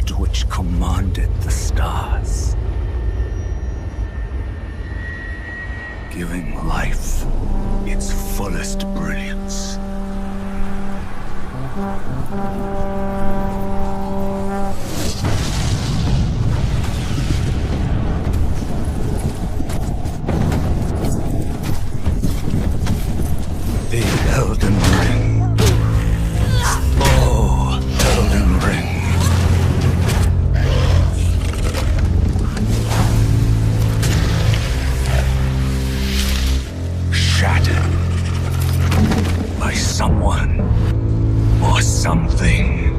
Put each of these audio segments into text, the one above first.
hand which commanded the stars, giving life its fullest brilliance. The Elden Ring. Oh, Elden Ring. Shattered by someone or something.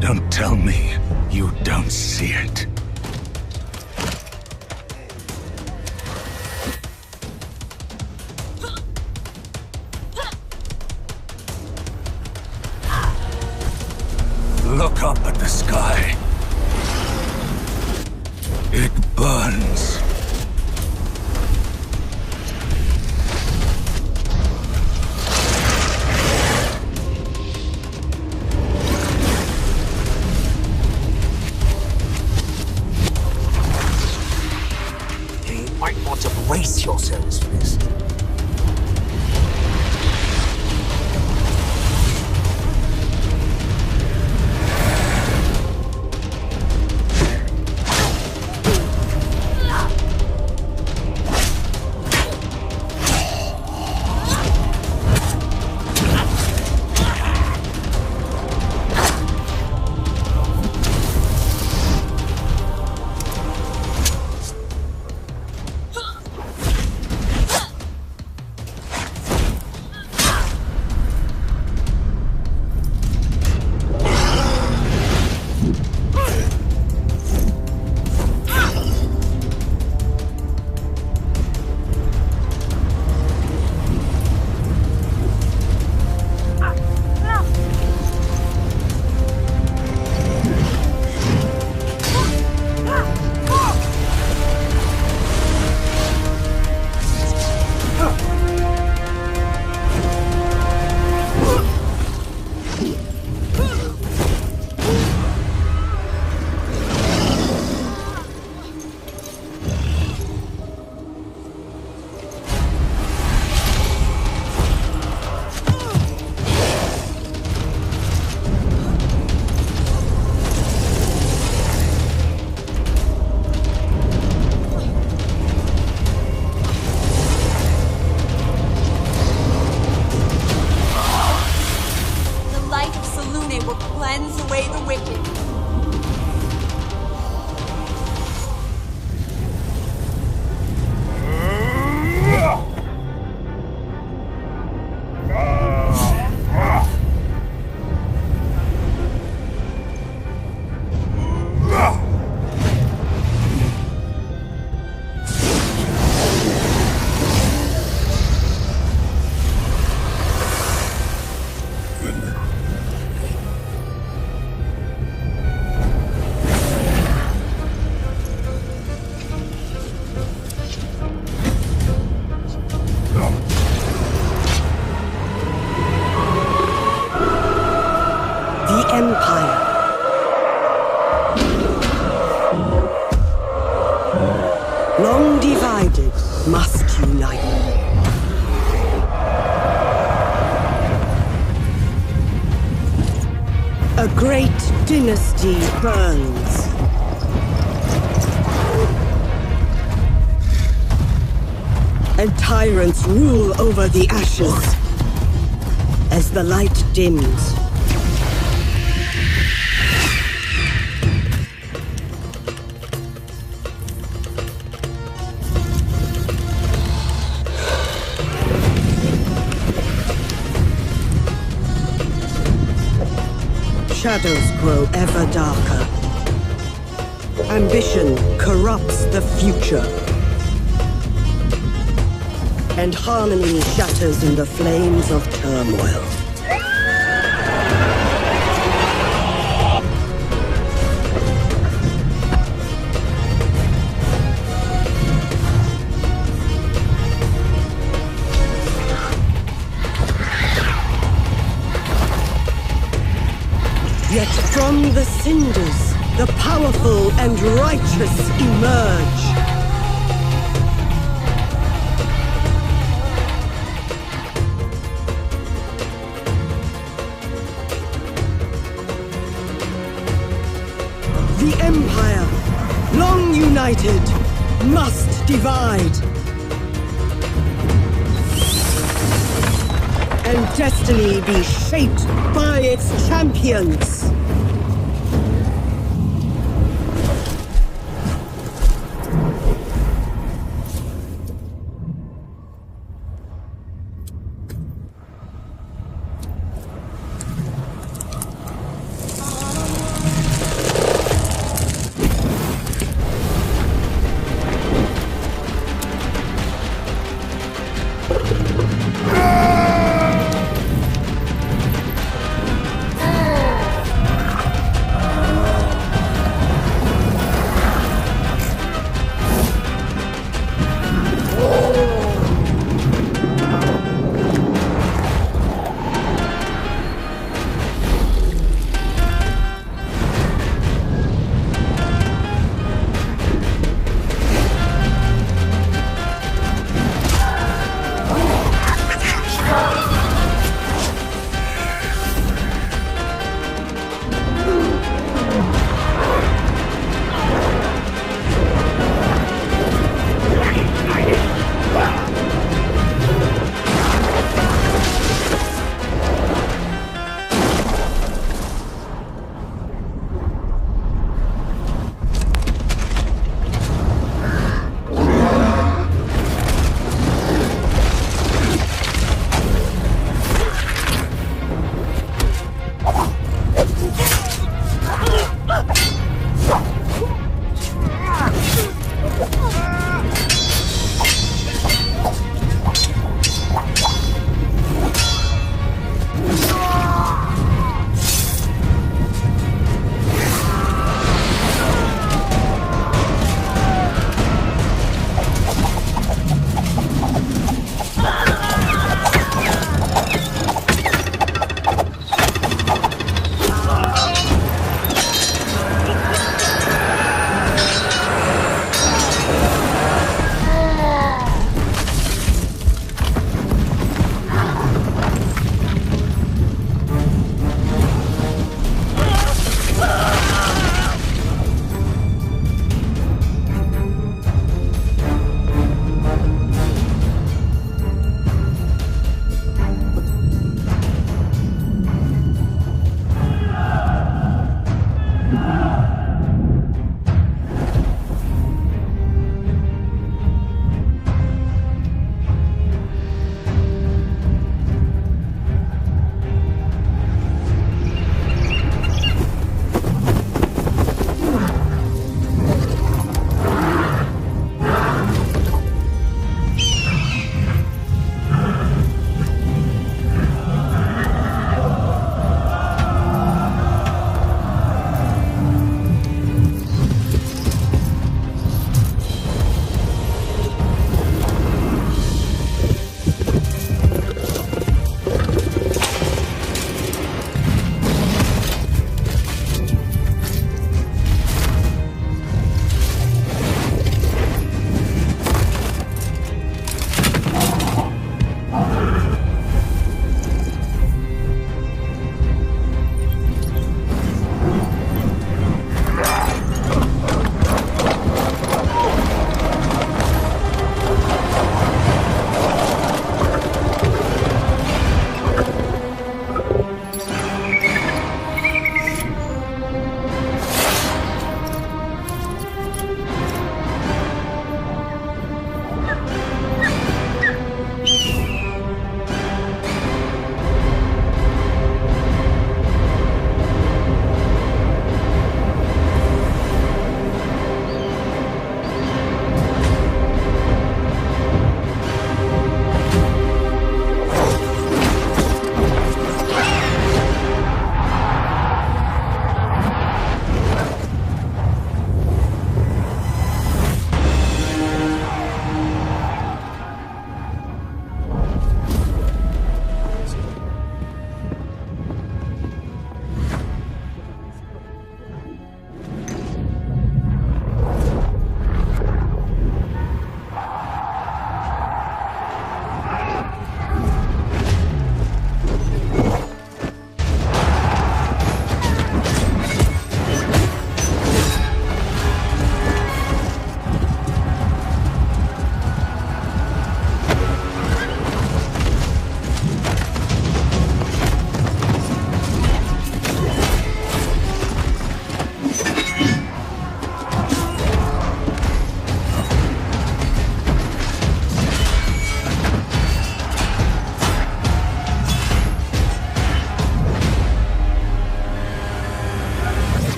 Don't tell me you don't see it. Look up at the sky. It burns. You might want to brace yourselves for this. Long divided, must unite. A great dynasty burns. And tyrants rule over the ashes as the light dims. Shadows grow ever darker. Ambition corrupts the future. And harmony shatters in the flames of turmoil. Yet from the cinders, the powerful and righteous emerge. The Empire, long united, must divide. And destiny be shaped by its champions.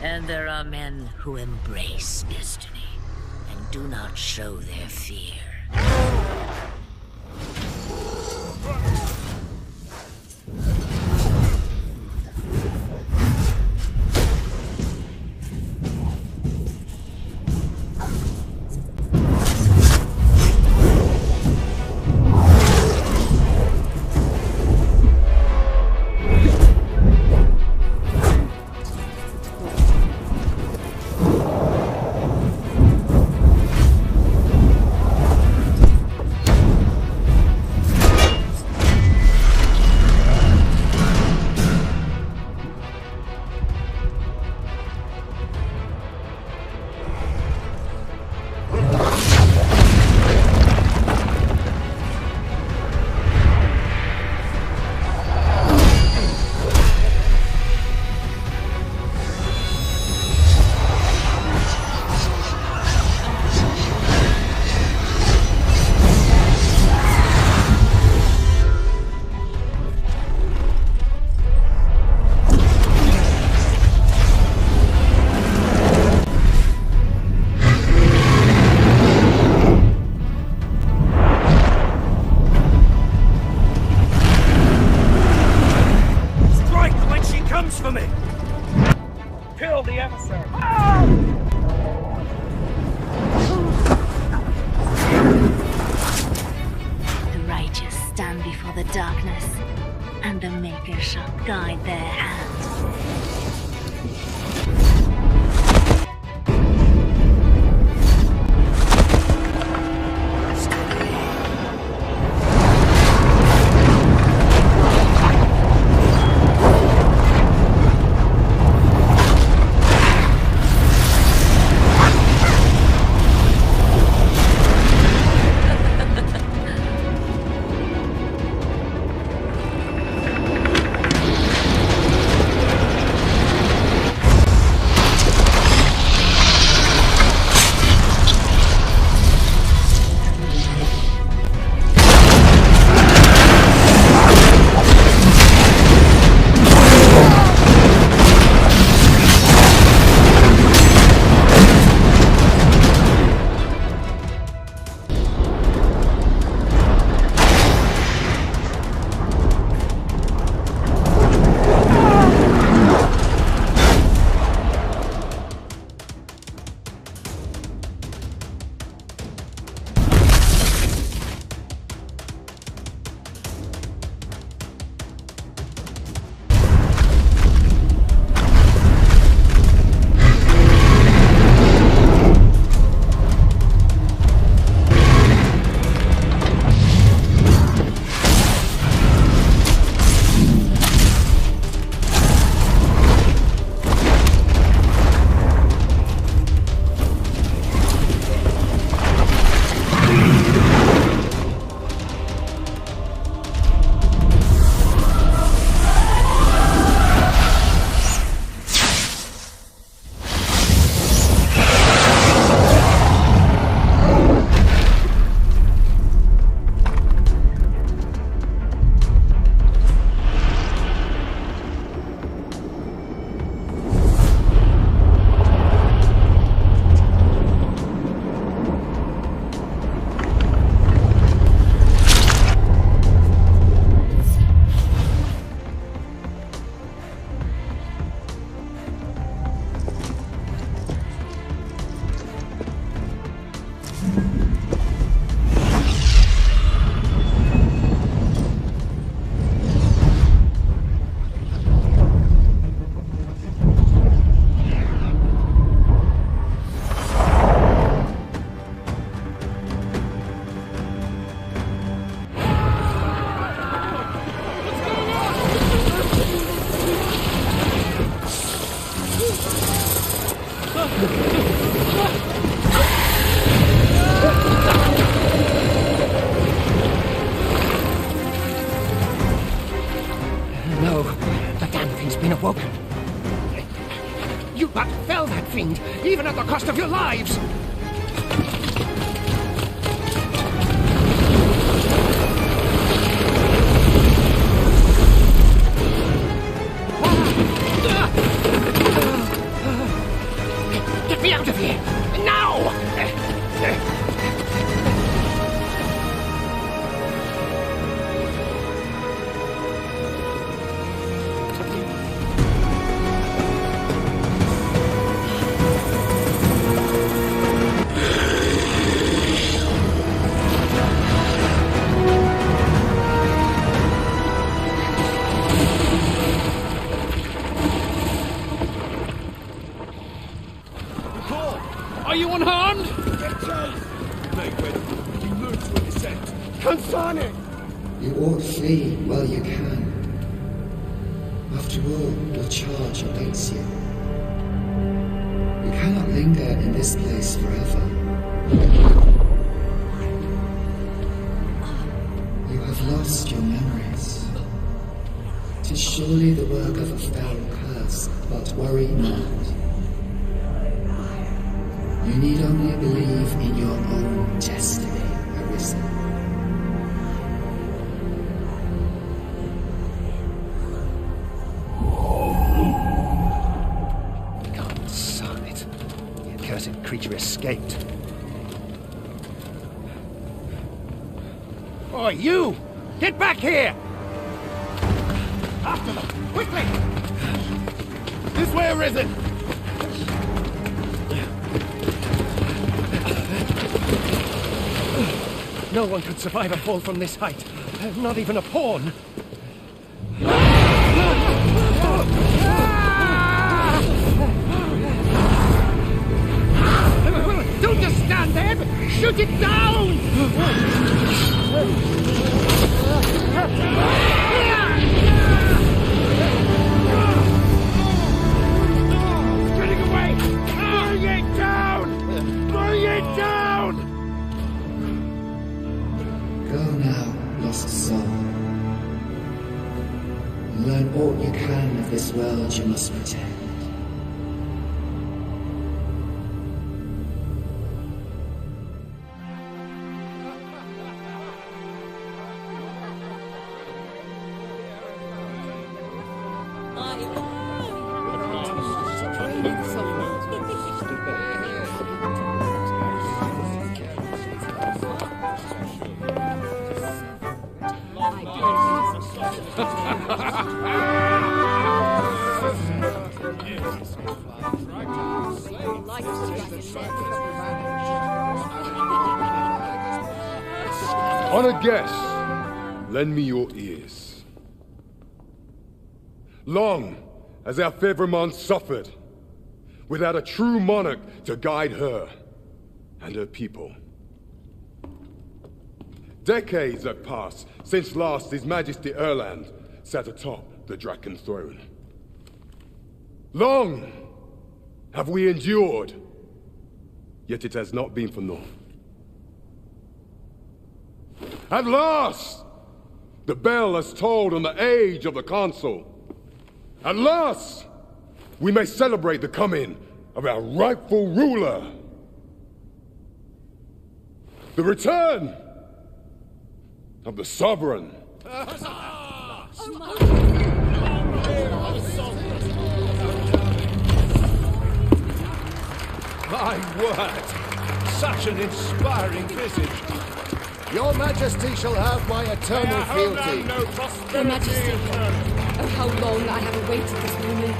And there are men who embrace destiny and do not show their fear. Darkness, and the Maker shall guide their hands. No, the damn thing's been awoken. You but fell that fiend, even at the cost of your lives! out of here! Now! Are you unharmed? Make ready. You move to a descent. Consane! You ought flee while you can. After all, your charge awaits you. You cannot linger in this place forever. You have lost your memories. 'Tis surely the work of a fell curse, but worry not. You need only believe in your own destiny, Arisen. Consane. The accursed creature escaped. Oi, you! Get back here! After them! Quickly! This way, Arisen! No one could survive a fall from this height. Not even a pawn. Don't just stand there! Shoot it down! It's getting away! Bring it down! Bring it down! Go now, lost soul. Learn all you can of this world you must protect. On a guess, lend me your ears. Long has our Fevrimond suffered, without a true monarch to guide her and her people. Decades have passed since last His Majesty Erland sat atop the Draken throne. Long have we endured, yet it has not been for naught. At last, the bell has tolled on the age of the Council. At last, we may celebrate the coming of our rightful ruler. The return of the Sovereign. My word! Such an inspiring visage. Your Majesty shall have my eternal fealty. Your Majesty, oh how long I have awaited this moment.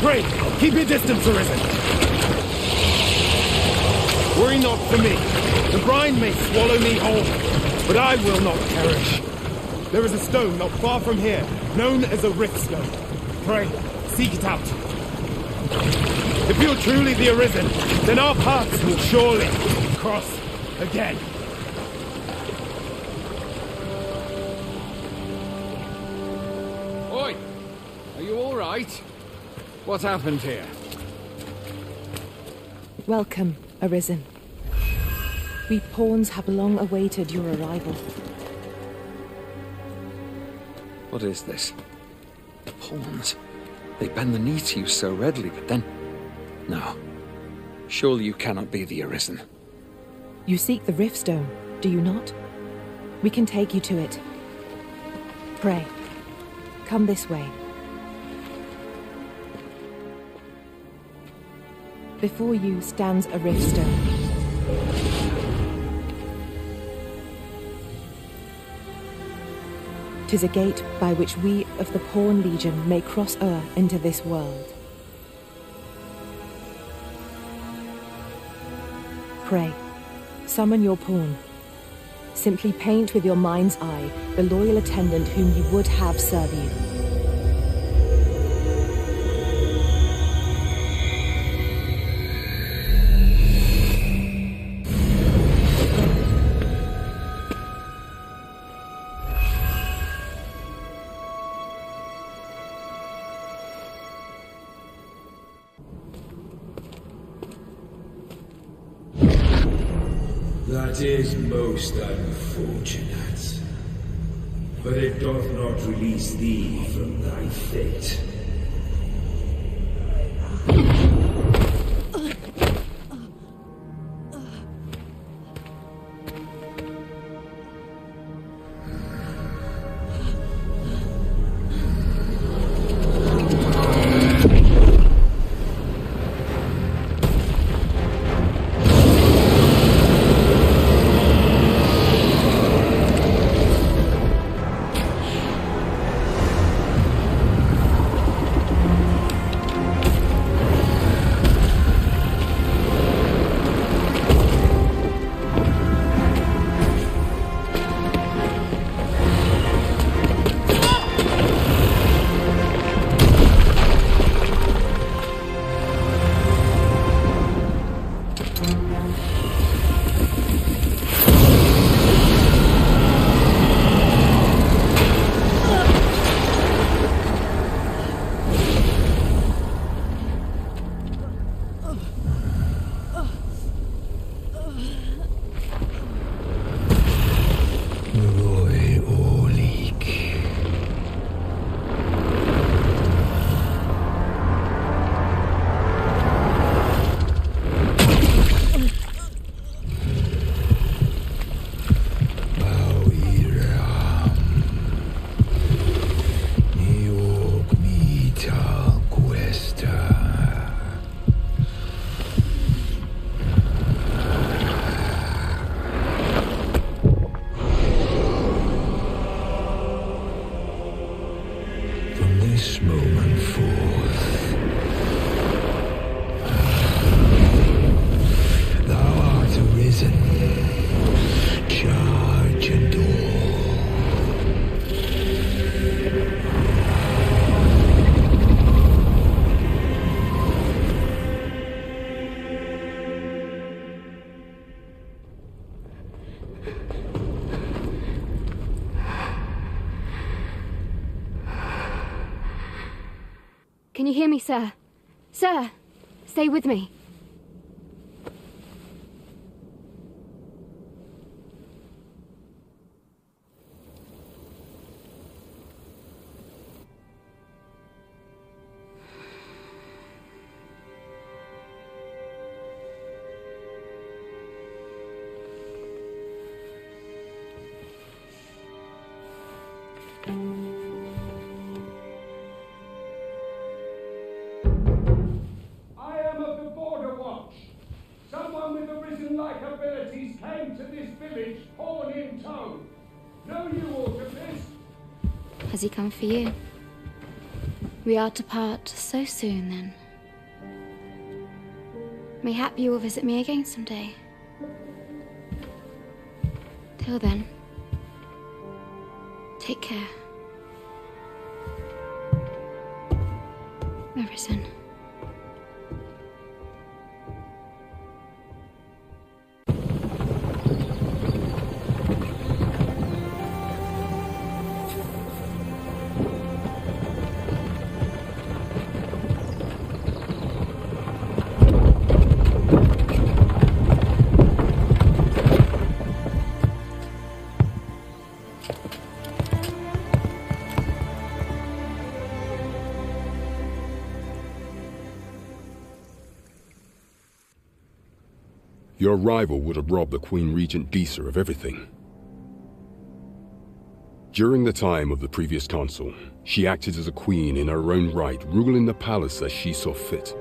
Pray, keep your distance, Arisen. Worry not for me. The brine may swallow me whole, but I will not perish. There is a stone not far from here, known as a Rift Stone. Pray, seek it out. If you're truly the Arisen, then our paths will surely cross again. Oi! Are you all right? What happened here? Welcome, Arisen. We pawns have long awaited your arrival. What is this? Pawns? They bend the knee to you so readily, but then... No. Surely you cannot be the Arisen. You seek the Riftstone, do you not? We can take you to it. Pray, come this way. Before you stands a Riftstone. Tis a gate by which we of the Pawn Legion may cross o'er into this world. Pray, summon your pawn. Simply paint with your mind's eye the loyal attendant whom you would have serve you. That is most unfortunate. But it doth not release thee from thy fate. Can you hear me, sir? Sir, stay with me. Has he come for you? We are to part so soon, then. Mayhap you will visit me again someday. Till then, take care. Arisen. Your arrival would have robbed the Queen Regent Disa of everything. During the time of the previous consul, she acted as a queen in her own right, ruling the palace as she saw fit.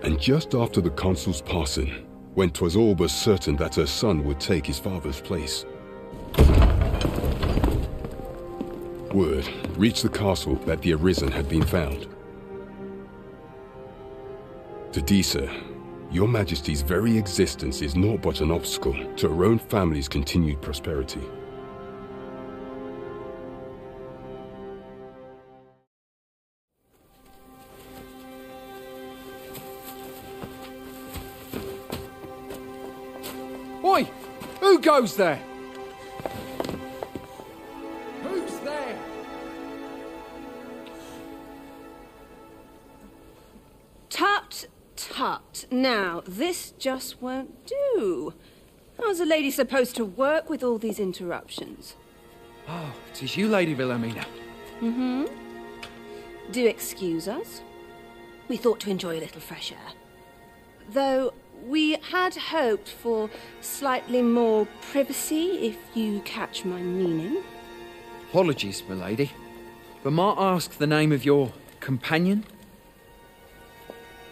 And just after the consul's passing, when 'twas all but certain that her son would take his father's place, word reached the castle that the Arisen had been found. To Disa, your Majesty's very existence is naught but an obstacle to her own family's continued prosperity. Oi! Who goes there? Who's there? Tut, tut. Now, this just won't do. How's a lady supposed to work with all these interruptions? Oh, it is you, Lady Wilhelmina. Mm-hmm. Do excuse us. We thought to enjoy a little fresh air. Though we had hoped for slightly more privacy, if you catch my meaning. Apologies, milady. But might I ask the name of your companion?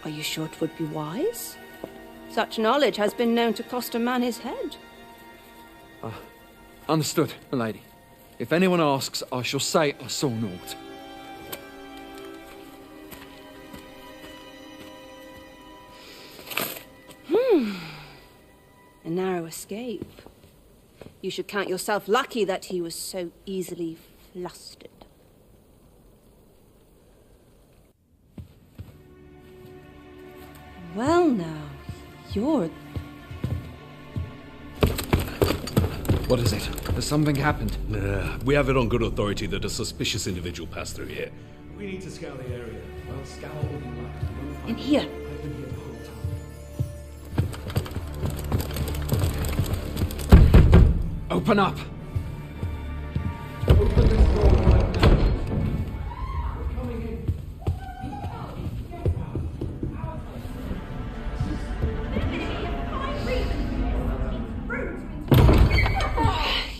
Are you sure it would be wise? Such knowledge has been known to cost a man his head. Understood, milady. If anyone asks, I shall say I saw naught. A narrow escape. You should count yourself lucky that he was so easily flustered. Well now, you're... What is it? Has something happened? We have it on good authority that a suspicious individual passed through here. We need to scour the area. I'll scour all you like. In here. I've been here the whole time. Open up! Open this door right now. We're coming in.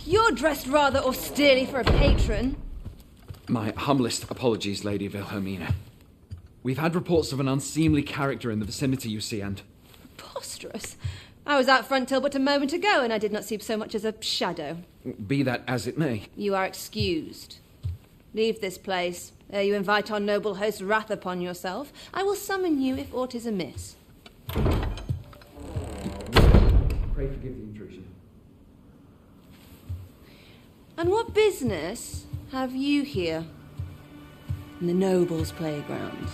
You're dressed rather austerely for a patron. My humblest apologies, Lady Wilhelmina. We've had reports of an unseemly character in the vicinity, you see, and... Preposterous. I was out front till but a moment ago, and I did not see so much as a shadow. Be that as it may. You are excused. Leave this place, ere you invite our noble host's wrath upon yourself. I will summon you if aught is amiss. Pray forgive the intrusion. And what business have you here? In the nobles' playgrounds?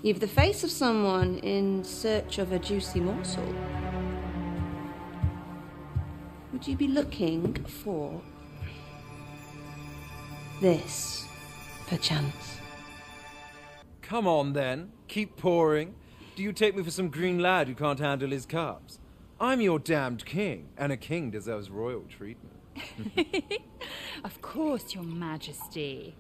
You've the face of someone in search of a juicy morsel. Would you be looking for this, perchance? Come on, then. Keep pouring. Do you take me for some green lad who can't handle his cups? I'm your damned king, and a king deserves royal treatment. Of course, Your Majesty.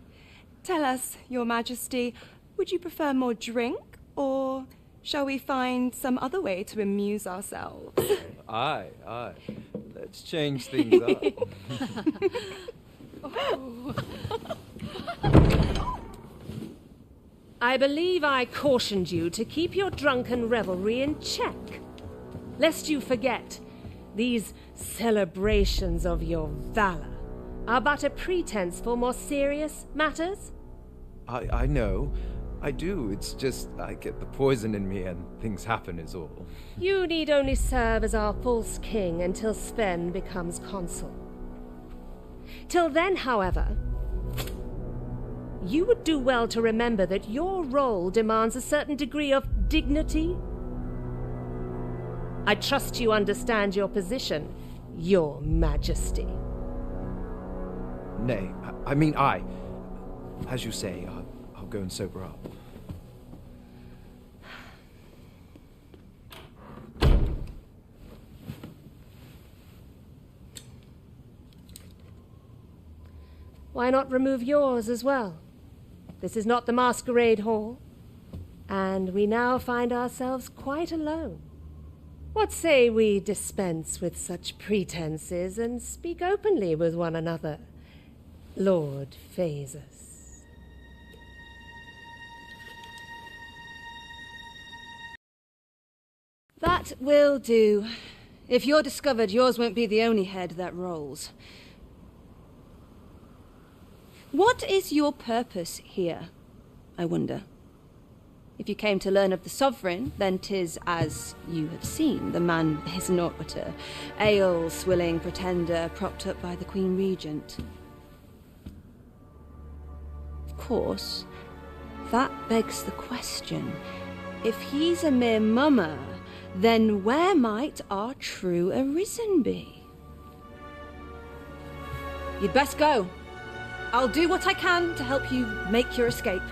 Tell us, Your Majesty, would you prefer more drink, or shall we find some other way to amuse ourselves? Aye. Let's change things up. I believe I cautioned you to keep your drunken revelry in check. Lest you forget, these celebrations of your valor are but a pretense for more serious matters. I know. I do. It's just I get the poison in me and things happen is all. You need only serve as our false king until Sven becomes consul. Till then, however, you would do well to remember that your role demands a certain degree of dignity. I trust you understand your position, Your Majesty. Nay, I mean I. As you say, I'll go and sober up. Why not remove yours as well? This is not the masquerade hall, and we now find ourselves quite alone. What say we dispense with such pretenses and speak openly with one another, Lord Phaesus? That will do. If you're discovered, yours won't be the only head that rolls. What is your purpose here, I wonder? If you came to learn of the Sovereign, then 'tis as you have seen. The man is naught but a ale-swilling pretender propped up by the Queen Regent. Of course, that begs the question. If he's a mere mummer, then where might our true Arisen be? You'd best go. I'll do what I can to help you make your escape.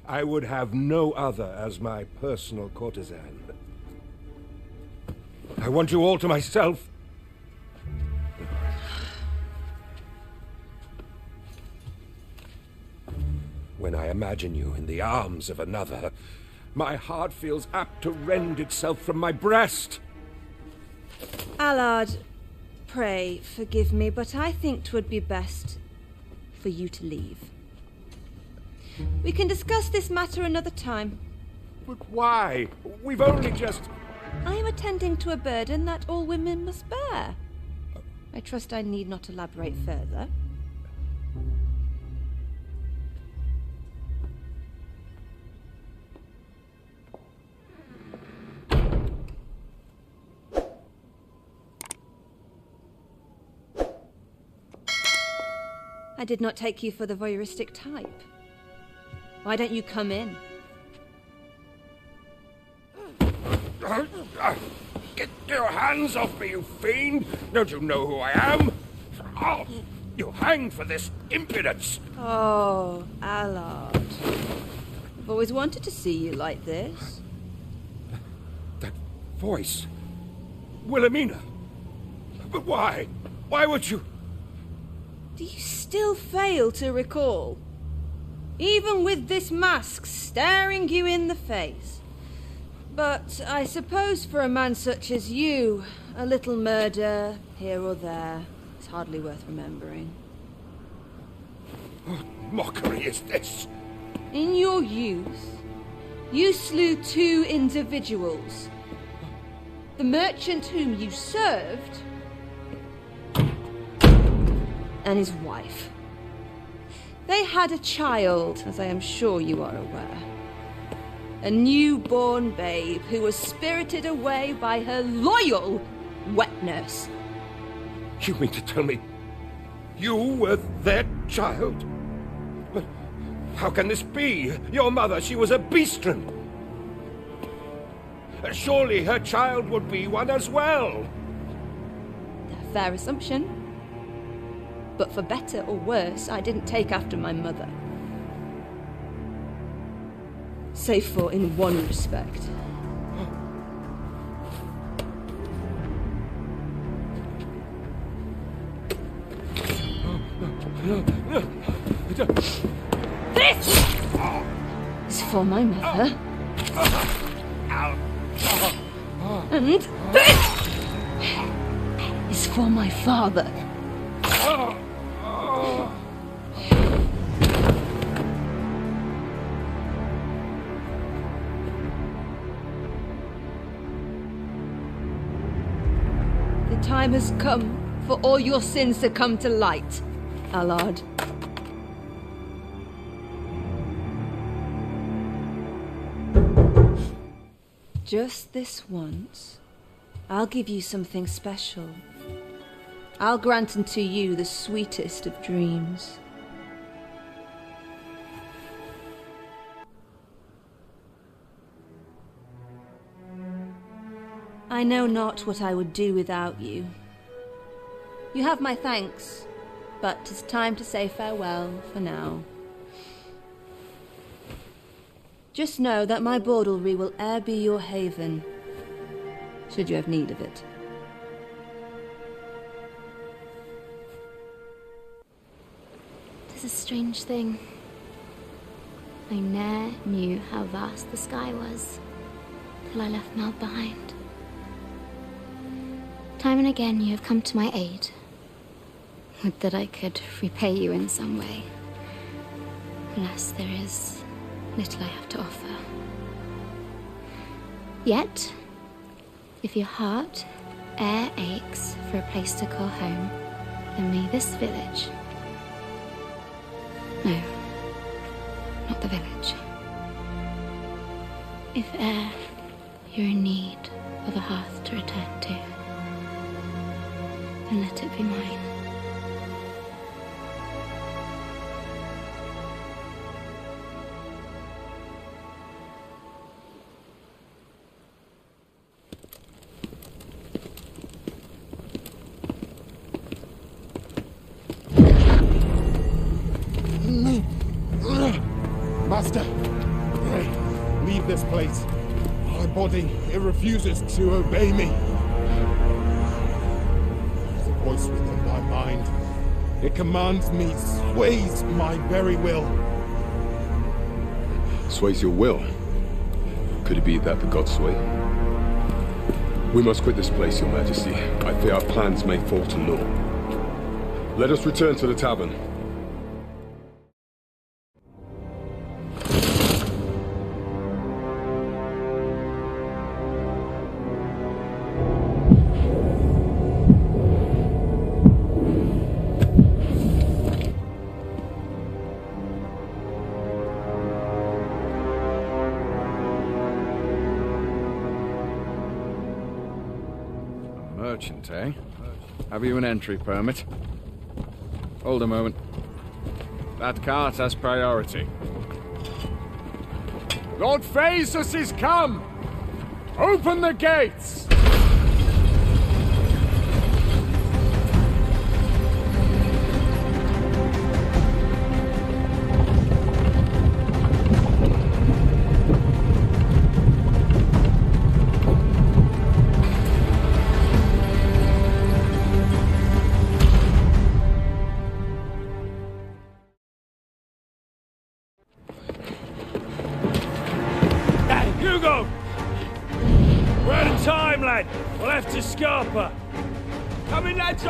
I would have no other as my personal courtesan. I want you all to myself. When I imagine you in the arms of another, my heart feels apt to rend itself from my breast. Allard, pray forgive me, but I think 'twould be best for you to leave. We can discuss this matter another time. But why? We've only just... I am attending to a burden that all women must bear. I trust I need not elaborate further. I did not take you for the voyeuristic type. Why don't you come in? Get your hands off me, you fiend! Don't you know who I am? Oh, you'll hang for this impudence! Oh, Allard. I've always wanted to see you like this. That voice... Wilhelmina! But why? Why would you... Do you still fail to recall? Even with this mask staring you in the face. But I suppose for a man such as you, a little murder here or there is hardly worth remembering. What mockery is this? In your youth, you slew 2 individuals. The merchant whom you served, and his wife. They had a child, as I am sure you are aware. A newborn babe who was spirited away by her loyal wet nurse. You mean to tell me you were their child? But how can this be? Your mother, she was a beastren. Surely her child would be one as well. A fair assumption. But for better or worse, I didn't take after my mother. Save for in one respect. This is for my mother. And this is for my father. The time has come for all your sins to come to light, Allard. Just this once, I'll give you something special. I'll grant unto you the sweetest of dreams. I know not what I would do without you. You have my thanks, but 'tis time to say farewell for now. Just know that my Bordalry will e'er be your haven, should you have need of it. is a strange thing. I ne'er knew how vast the sky was till I left Mel behind. Time and again you have come to my aid. Would that I could repay you in some way. Alas, there is little I have to offer. Yet, if your heart e'er aches for a place to call home, then may this village... No, not the village. If e'er you're in need of a hearth to return to, then let it be mine. Master! Pray, leave this place. My body, it refuses to obey me. There's a voice within my mind. It commands me, sways my very will. Sways your will? Could it be that the gods sway? We must quit this place, Your Majesty. I fear our plans may fall to naught. Let us return to the tavern. Merchant, eh? Have you an entry permit? Hold a moment. That cart has priority. Lord Phaesus is come! Open the gates! Hugo! We're out of time, lad. We'll have to Scarpa. Come in, lads,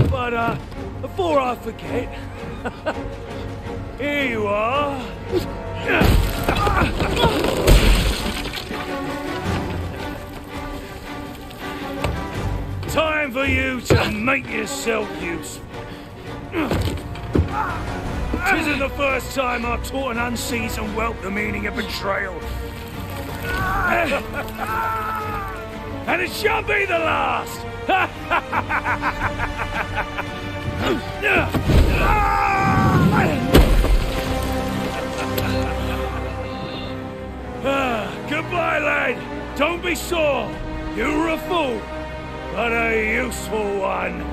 but before I forget, here you are. Time for you to make yourself useful. Tisn't the first time I've taught an unseasoned whelp the meaning of betrayal. And it shan't be the last! Goodbye, lad. Don't be sore. You were a fool, but a useful one.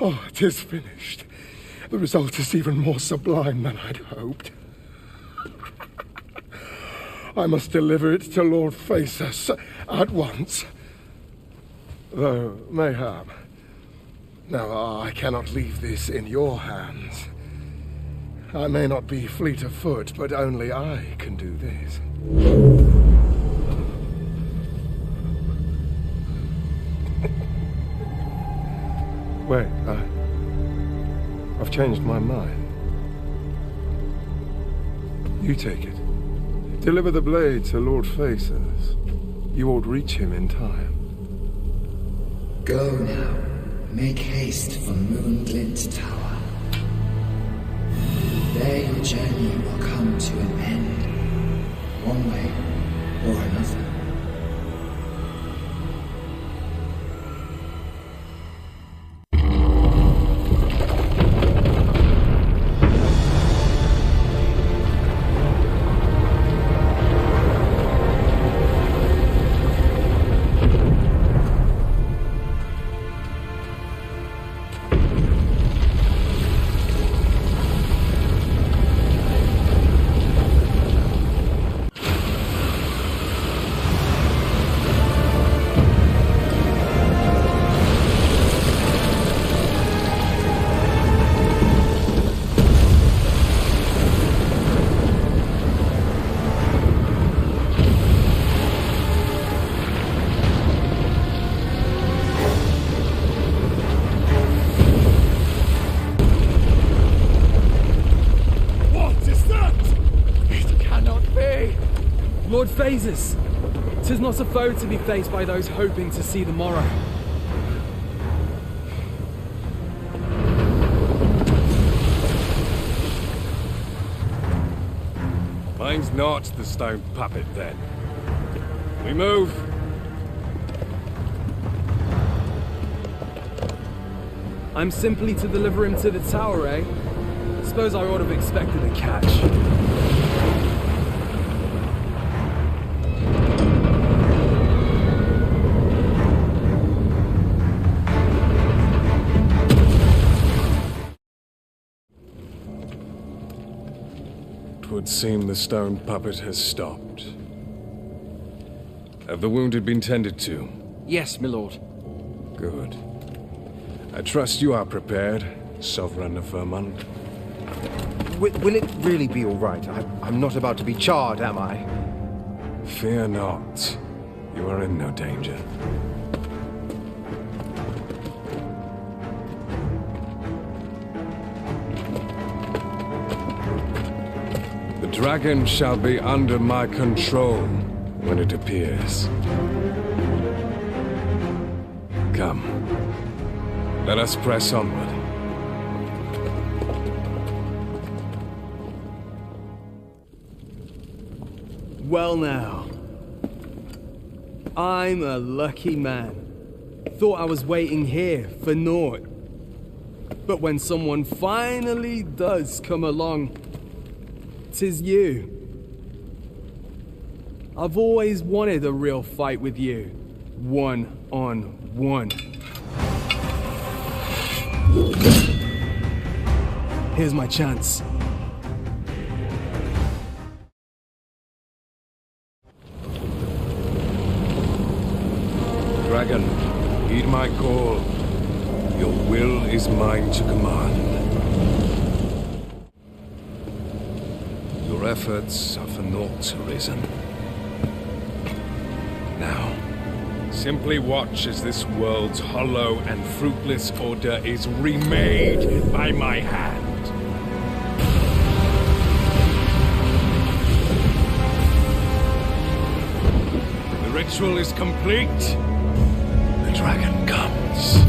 Oh, it is finished. The result is even more sublime than I'd hoped. I must deliver it to Lord Phaesus at once. Though, mayhap, Now, I cannot leave this in your hands. I may not be fleet of foot, but only I can do this. Wait, I've changed my mind. You take it. Deliver the blade to Lord Faces. You won't reach him in time. Go now. Make haste for Moonglint Tower. There your journey will come to an end, one way or another. Lord Phases! 'Tis not a foe to be faced by those hoping to see the morrow. Mine's not the stone puppet, then. We move. I'm simply to deliver him to the tower, eh? Suppose I ought to have expected a catch. Would seem the stone puppet has stopped. Have the wounded been tended to? Yes, my lord. Good. I trust you are prepared, Sovereign of Vermund. Will it really be all right? I'm not about to be charred, am I? Fear not. You are in no danger. The dragon shall be under my control when it appears. Come. Let us press onward. Well now. I'm a lucky man. Thought I was waiting here for naught. But when someone finally does come along, 'tis you. I've always wanted a real fight with you. One-on-one. Here's my chance. Dragon, heed my call. Your will is mine to command. Your efforts are for naught, Arisen. Now, simply watch as this world's hollow and fruitless order is remade by my hand. The ritual is complete. The dragon comes.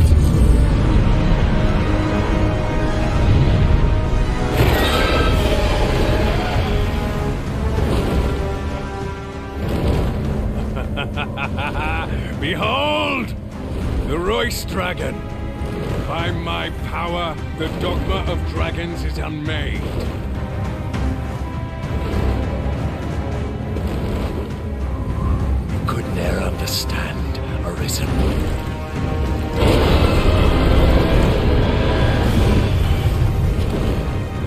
Behold! The Royce Dragon! By my power, the dogma of dragons is unmade. You could ne'er understand, Arisen.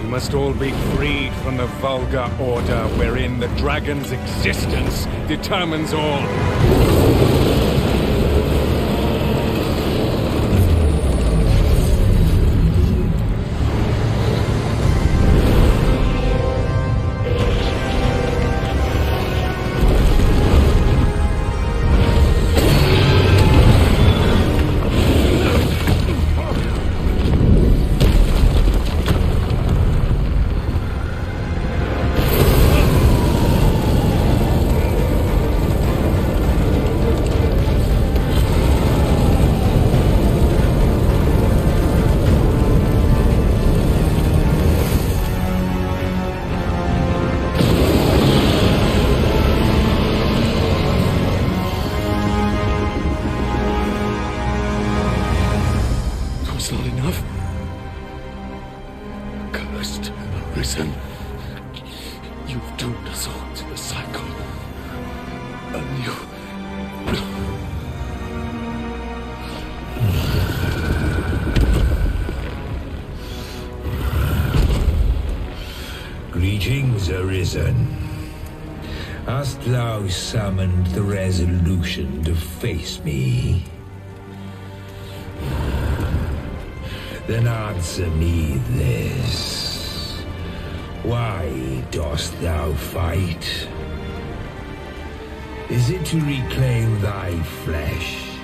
We must all be freed from the vulgar order wherein the dragon's existence determines all. Greetings, Arisen. Hast thou summoned the resolution to face me? Then answer me this. Why dost thou fight? Is it to reclaim thy flesh,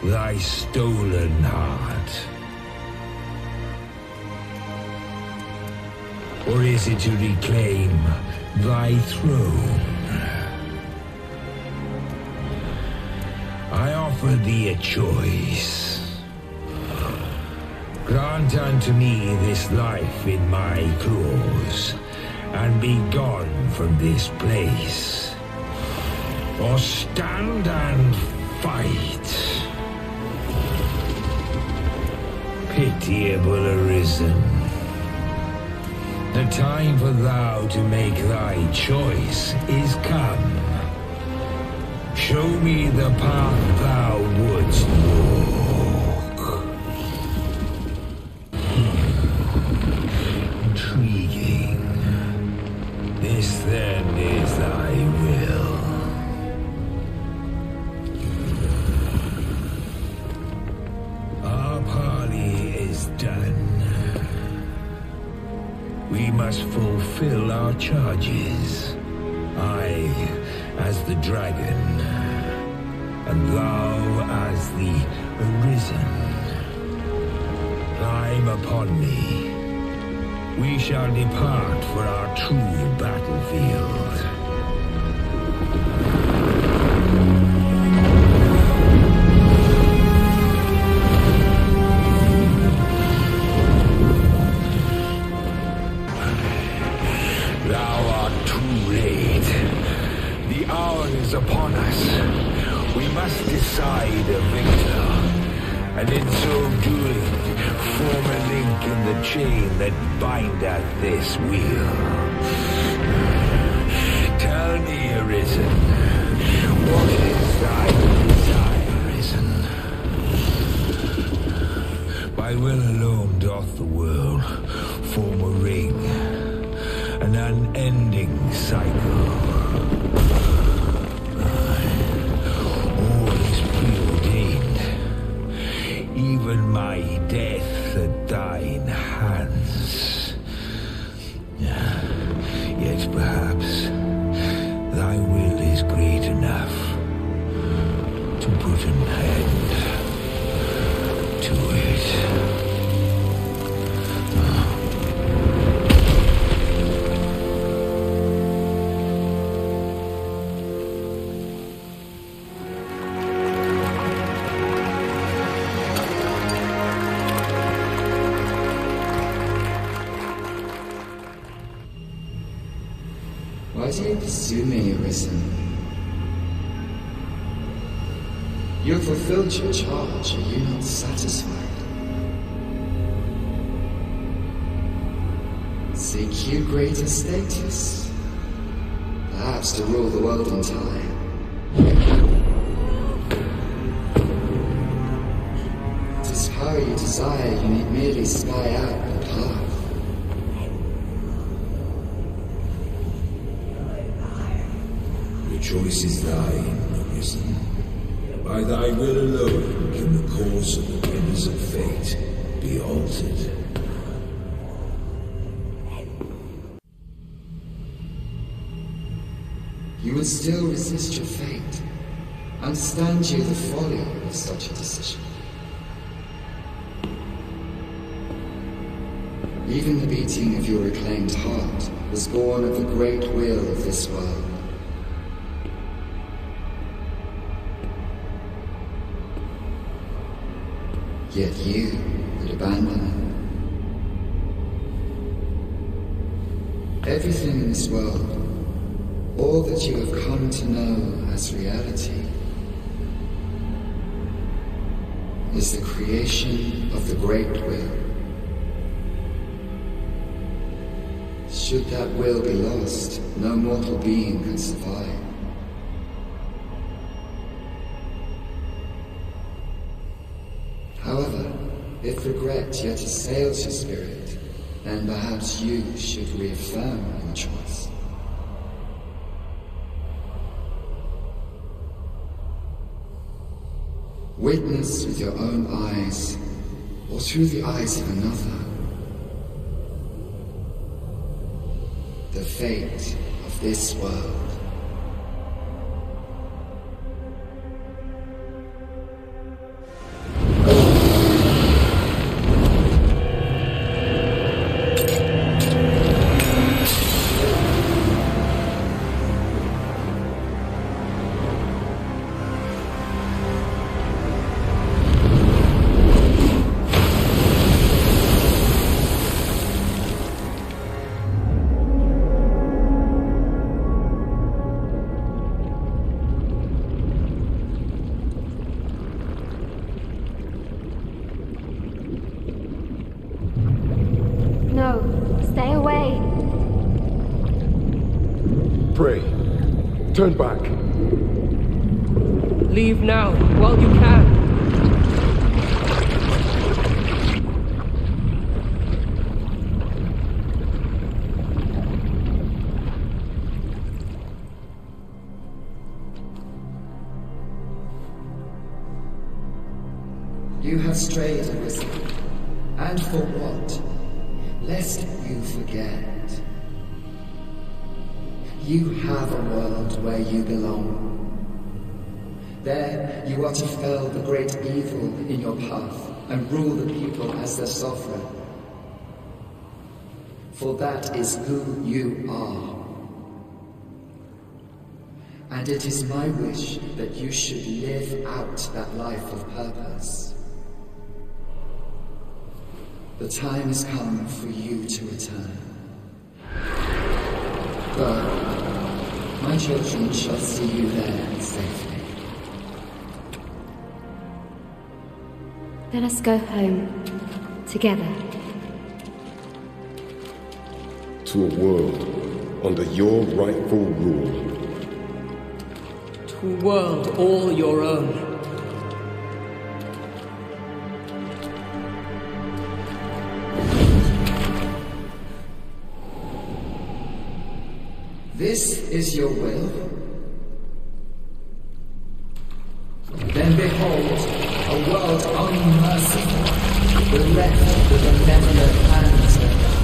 thy stolen heart? Or is it to reclaim thy throne? I offer thee a choice. Grant unto me this life in my claws, and be gone from this place. Or stand and fight. Pitiable Arisen. The time for thou to make thy choice is come. Show me the path thou wouldst walk. Intriguing. This then is thy will. Our parley is done. We must fulfill our charges. I, as the dragon, and thou as the Arisen. Climb upon me. We shall depart for our true battlefield. Upon us. We must decide a victor, and in so doing, form a link in the chain that bindeth this wheel. Tell me, Arisen, what is thy desire, Arisen? By will alone doth the world form a ring, an unending cycle. Even my death at thine hands. Yet perhaps thy will is great enough to put an end to it. Why do you pursue me, Arisen? You have fulfilled your charge, are you not satisfied? Seek you greater status? Perhaps to rule the world in time? It is power you desire, you need merely spy out the path. The choice is thine, Arisen. By thy will alone can the course of the winds of fate be altered. You would still resist your fate. Understand you the folly of such a decision. Even the beating of your reclaimed heart was born of the great will of this world. Yet you would abandon it. Everything in this world, all that you have come to know as reality, is the creation of the great will. Should that will be lost, no mortal being can survive. If regret yet assails your spirit, then perhaps you should reaffirm your choice. Witness with your own eyes, or through the eyes of another, the fate of this world. No, stay away. Pray. Turn back. Leave now, while you can. You have strayed, Wizard. And for what? Lest you forget. You have a world where you belong. There you are to fell the great evil in your path and rule the people as their sovereign. For that is who you are. And it is my wish that you should live out that life of purpose. The time has come for you to return. Go. My children shall see you there safely. Let us go home. Together. To a world under your rightful rule. To a world all your own. This is your will? Then behold, a world unmerciful, bereft with the benevolent hands of gods.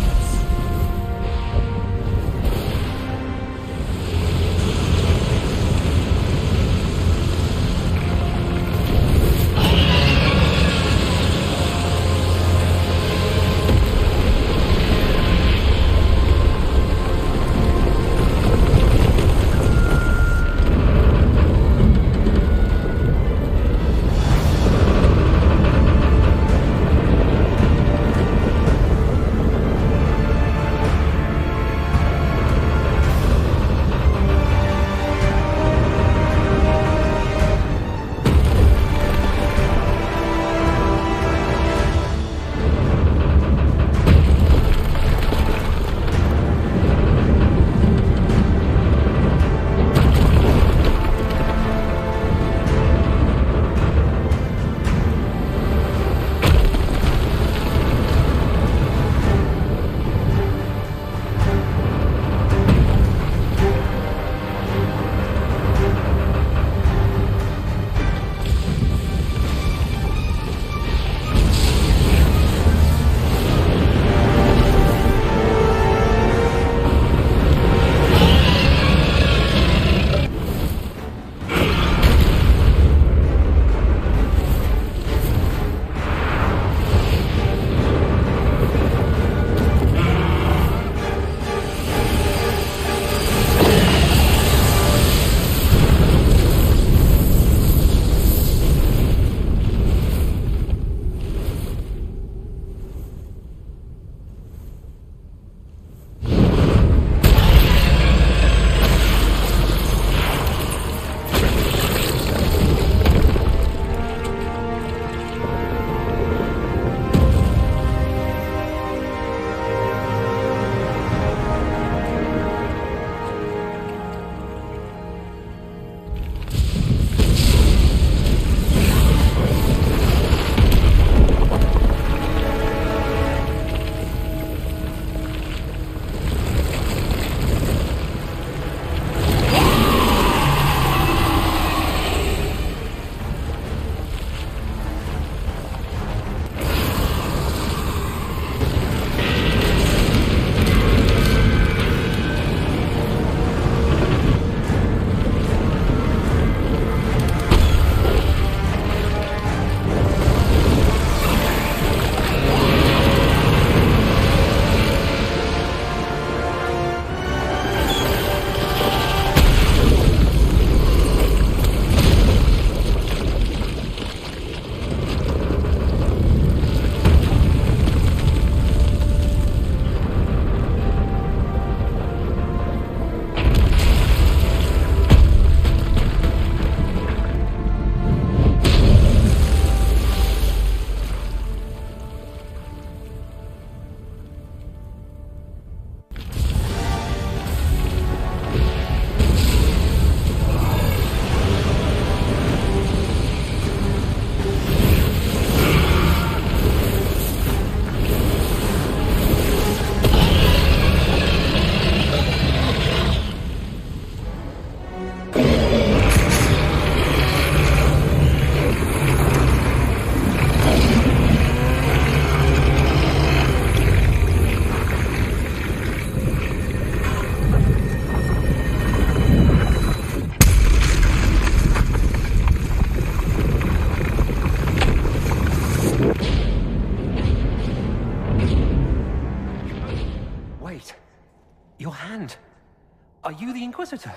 Are you the Inquisitor?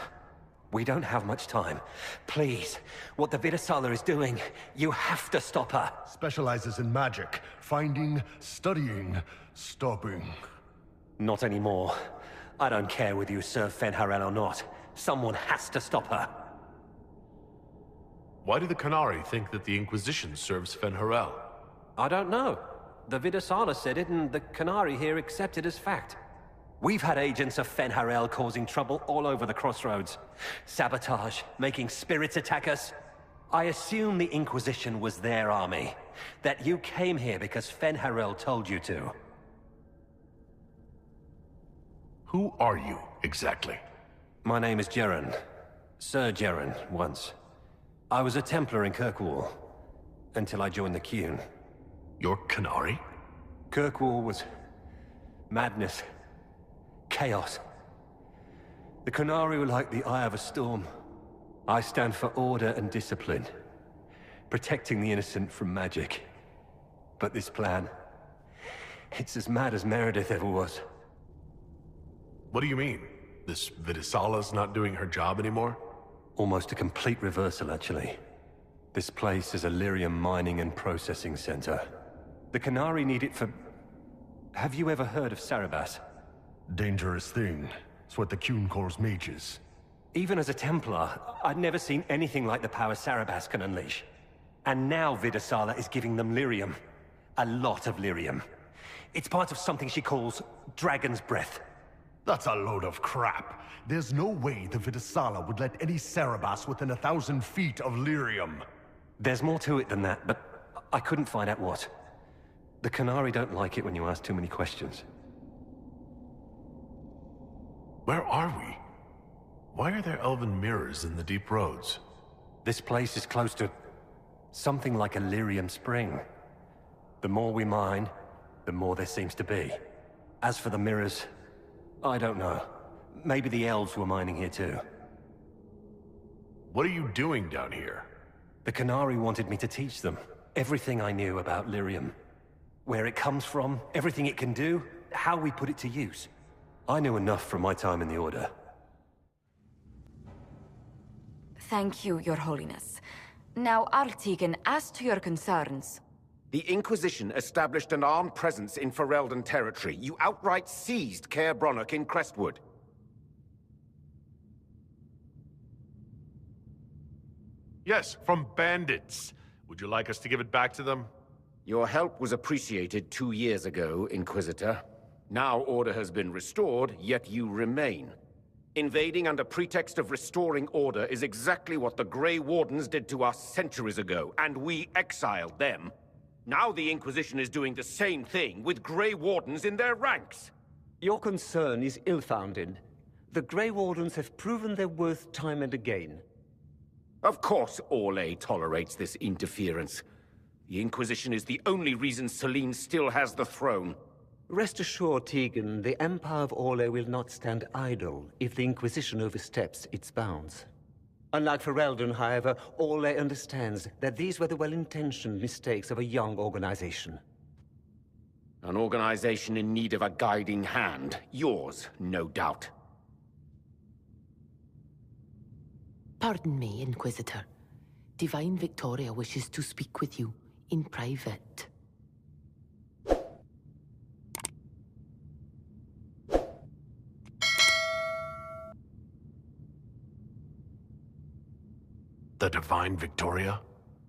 We don't have much time. Please, what the Vidasala is doing, you have to stop her. Specializes in magic. Finding, studying, stopping. Not anymore. I don't care whether you serve Fen'Harel or not. Someone has to stop her. Why do the Qunari think that the Inquisition serves Fen'Harel? I don't know. The Vidasala said it, and the Qunari here accept it as fact. We've had agents of Fen'Harel causing trouble all over the crossroads. Sabotage, making spirits attack us. I assume the Inquisition was their army. That you came here because Fen'Harel told you to. Who are you, exactly? My name is Jeren. Sir Jeren, once. I was a Templar in Kirkwall, until I joined the Qun. You're Qunari? Kirkwall was madness. Chaos. The Qunari were like the eye of a storm. I stand for order and discipline, protecting the innocent from magic. But this plan, it's as mad as Meredith ever was. What do you mean? This Vidasala's not doing her job anymore? Almost a complete reversal, actually. This place is a lyrium mining and processing center. The Qunari need it for... Have you ever heard of Sarabas? Dangerous thing. It's what the Qun calls mages. Even as a Templar, I'd never seen anything like the power Sarabas can unleash. And now Vidasala is giving them lyrium. A lot of lyrium. It's part of something she calls Dragon's Breath. That's a load of crap. There's no way the Vidasala would let any Sarabas within 1,000 feet of lyrium. There's more to it than that, but I couldn't find out what. The Qunari don't like it when you ask too many questions. Where are we? Why are there elven mirrors in the deep roads? This place is close to something like a lyrium spring. The more we mine, the more there seems to be. As for the mirrors, I don't know. Maybe the elves were mining here too. What are you doing down here? The Qunari wanted me to teach them everything I knew about lyrium. Where it comes from, everything it can do, how we put it to use. I knew enough from my time in the Order. Thank you, Your Holiness. Now, Artigan, as to your concerns... The Inquisition established an armed presence in Ferelden territory. You outright seized Caer Bronach in Crestwood. Yes, from bandits. Would you like us to give it back to them? Your help was appreciated 2 years ago, Inquisitor. Now order has been restored, yet you remain. Invading under pretext of restoring order is exactly what the Grey Wardens did to us centuries ago, and we exiled them. Now the Inquisition is doing the same thing with Grey Wardens in their ranks. Your concern is ill-founded. The Grey Wardens have proven their worth time and again. Of course Orlais tolerates this interference. The Inquisition is the only reason Selene still has the throne. Rest assured, Tegan, the Empire of Orlais will not stand idle if the Inquisition oversteps its bounds. Unlike Ferelden, however, Orlais understands that these were the well-intentioned mistakes of a young organization. An organization in need of a guiding hand. Yours, no doubt. Pardon me, Inquisitor. Divine Victoria wishes to speak with you in private. The Divine Victoria?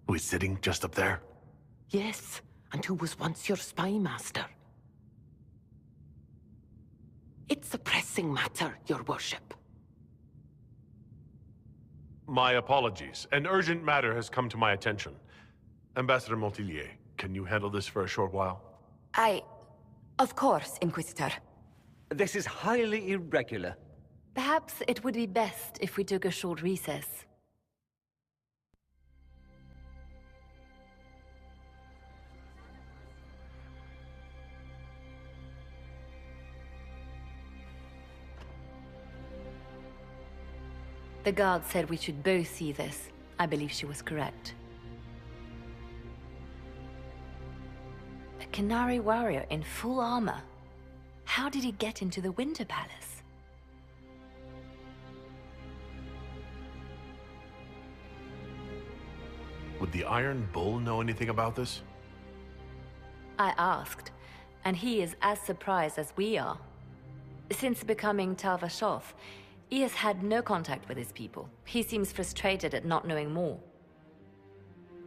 Who is sitting just up there? Yes, and who was once your spy master. It's a pressing matter, your worship. My apologies. An urgent matter has come to my attention. Ambassador Montilyet, can you handle this for a short while? Of course, Inquisitor. This is highly irregular. Perhaps it would be best if we took a short recess. The guard said we should both see this. I believe she was correct. A Qunari warrior in full armor. How did he get into the Winter Palace? Would the Iron Bull know anything about this? I asked, and he is as surprised as we are. Since becoming Tal Vashoth, he has had no contact with his people. He seems frustrated at not knowing more.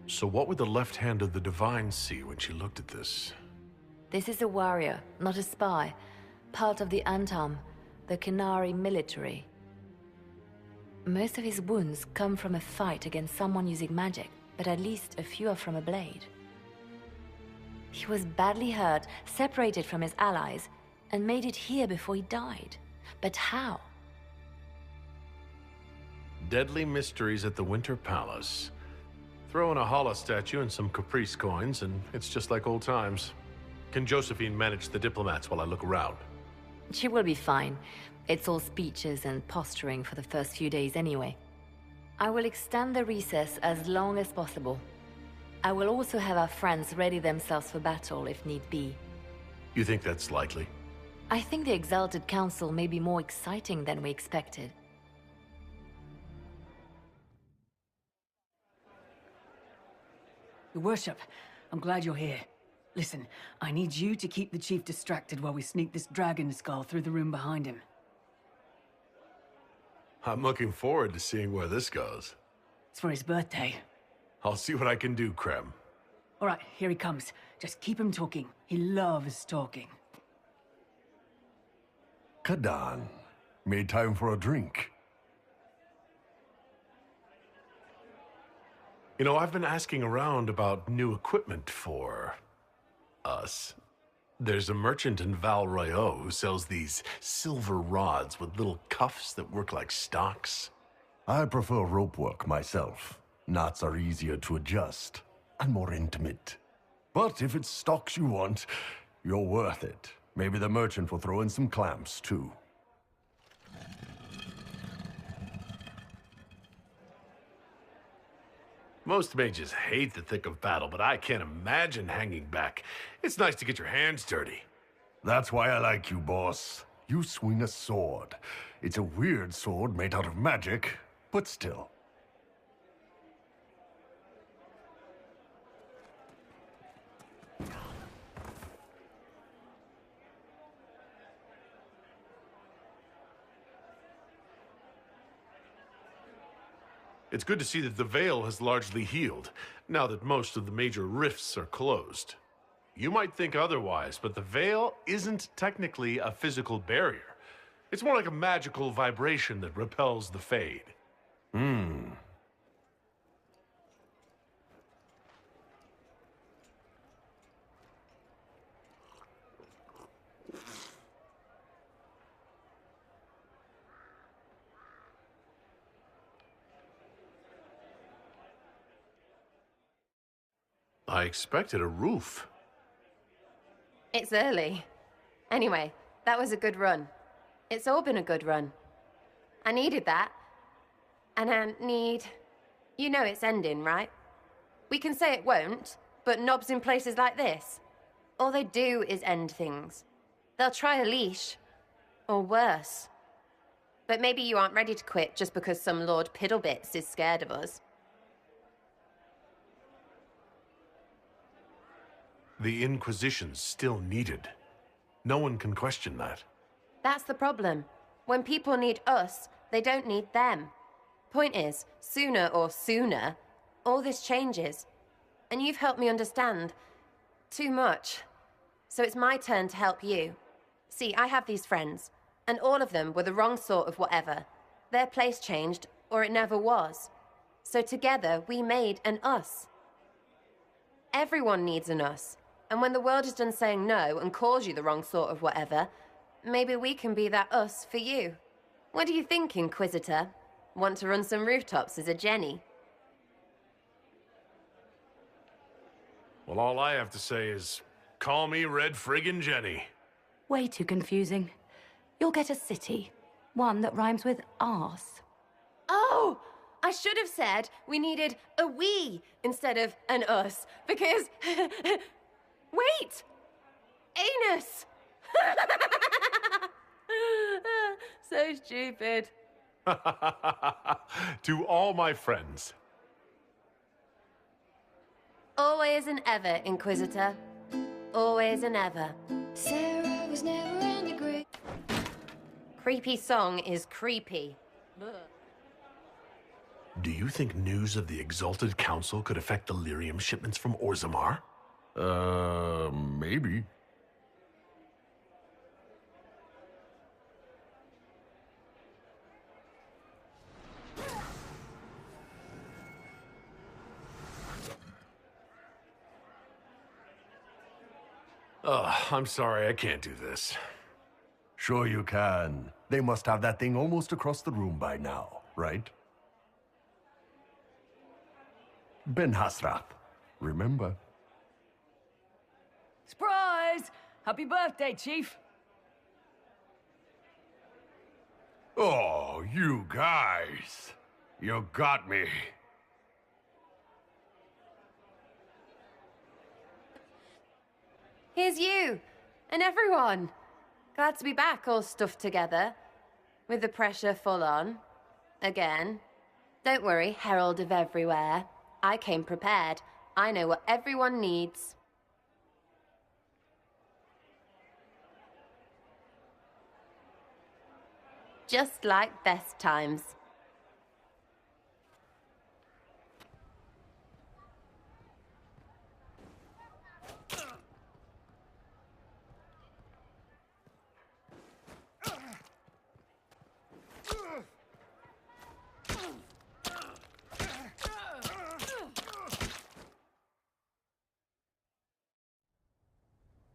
So what would the left hand of the Divine see when she looked at this? This is a warrior, not a spy. Part of the Antam, the Qunari military. Most of his wounds come from a fight against someone using magic, but at least a few are from a blade. He was badly hurt, separated from his allies, and made it here before he died. But how? Deadly mysteries at the Winter Palace. Throw in a Hala statue and some Caprice coins, and it's just like old times. Can Josephine manage the diplomats while I look around? She will be fine. It's all speeches and posturing for the first few days anyway. I will extend the recess as long as possible. I will also have our friends ready themselves for battle if need be. You think that's likely? I think the Exalted Council may be more exciting than we expected. Your Worship, I'm glad you're here. Listen, I need you to keep the Chief distracted while we sneak this dragon skull through the room behind him. I'm looking forward to seeing where this goes. It's for his birthday. I'll see what I can do, Krem. All right, here he comes. Just keep him talking. He loves talking. Kadan, made time for a drink. You know, I've been asking around about new equipment for us. There's a merchant in Val Royeaux who sells these silver rods with little cuffs that work like stocks. I prefer rope work myself. Knots are easier to adjust and more intimate. But if it's stocks you want, you're worth it. Maybe the merchant will throw in some clamps, too. Most mages hate the thick of battle, but I can't imagine hanging back. It's nice to get your hands dirty. That's why I like you, boss. You swing a sword. It's a weird sword made out of magic, but still. It's good to see that the Veil has largely healed, now that most of the major rifts are closed. You might think otherwise, but the Veil isn't technically a physical barrier. It's more like a magical vibration that repels the Fade. I expected a roof. It's early. Anyway, that was a good run. It's all been a good run. I needed that. And I need... You know it's ending, right? We can say it won't, but knobs in places like this, all they do is end things. They'll try a leash. Or worse. But maybe you aren't ready to quit just because some Lord Piddlebits is scared of us. The Inquisition's still needed. No one can question that. That's the problem. When people need us, they don't need them. Point is, sooner, all this changes. And you've helped me understand. Too much. So it's my turn to help you. See, I have these friends, and all of them were the wrong sort of whatever. Their place changed, or it never was. So together, we made an us. Everyone needs an us. And when the world is done saying no and calls you the wrong sort of whatever, maybe we can be that us for you. What do you think, Inquisitor? Want to run some rooftops as a Jenny? Well, all I have to say is, call me Red Friggin' Jenny. Way too confusing. You'll get a city. One that rhymes with arse. Oh! I should have said we needed a we instead of an us, because... Wait! Anus! So stupid. To all my friends. Always and ever, Inquisitor. Always and ever. Sarah was never in the grave. Creepy song is creepy. Do you think news of the Exalted Council could affect the lyrium shipments from Orzammar? Maybe. I'm sorry, I can't do this. Sure you can. They must have that thing almost across the room by now, right? Ben Hasrath, remember? Surprise! Happy birthday, Chief! Oh, you guys. You got me. Here's you, and everyone. Glad to be back, all stuffed together. With the pressure full on. Again. Don't worry, Herald of Everywhere. I came prepared. I know what everyone needs. Just like best times.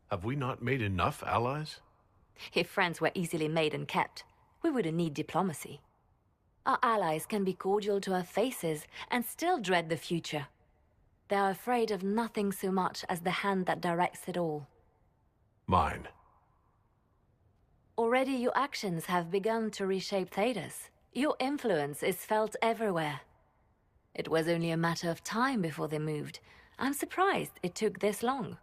Have we not made enough allies? If friends were easily made and kept, we wouldn't need diplomacy. Our allies can be cordial to our faces and still dread the future. They are afraid of nothing so much as the hand that directs it all. Mine. Already your actions have begun to reshape Thedas. Your influence is felt everywhere. It was only a matter of time before they moved. I'm surprised it took this long.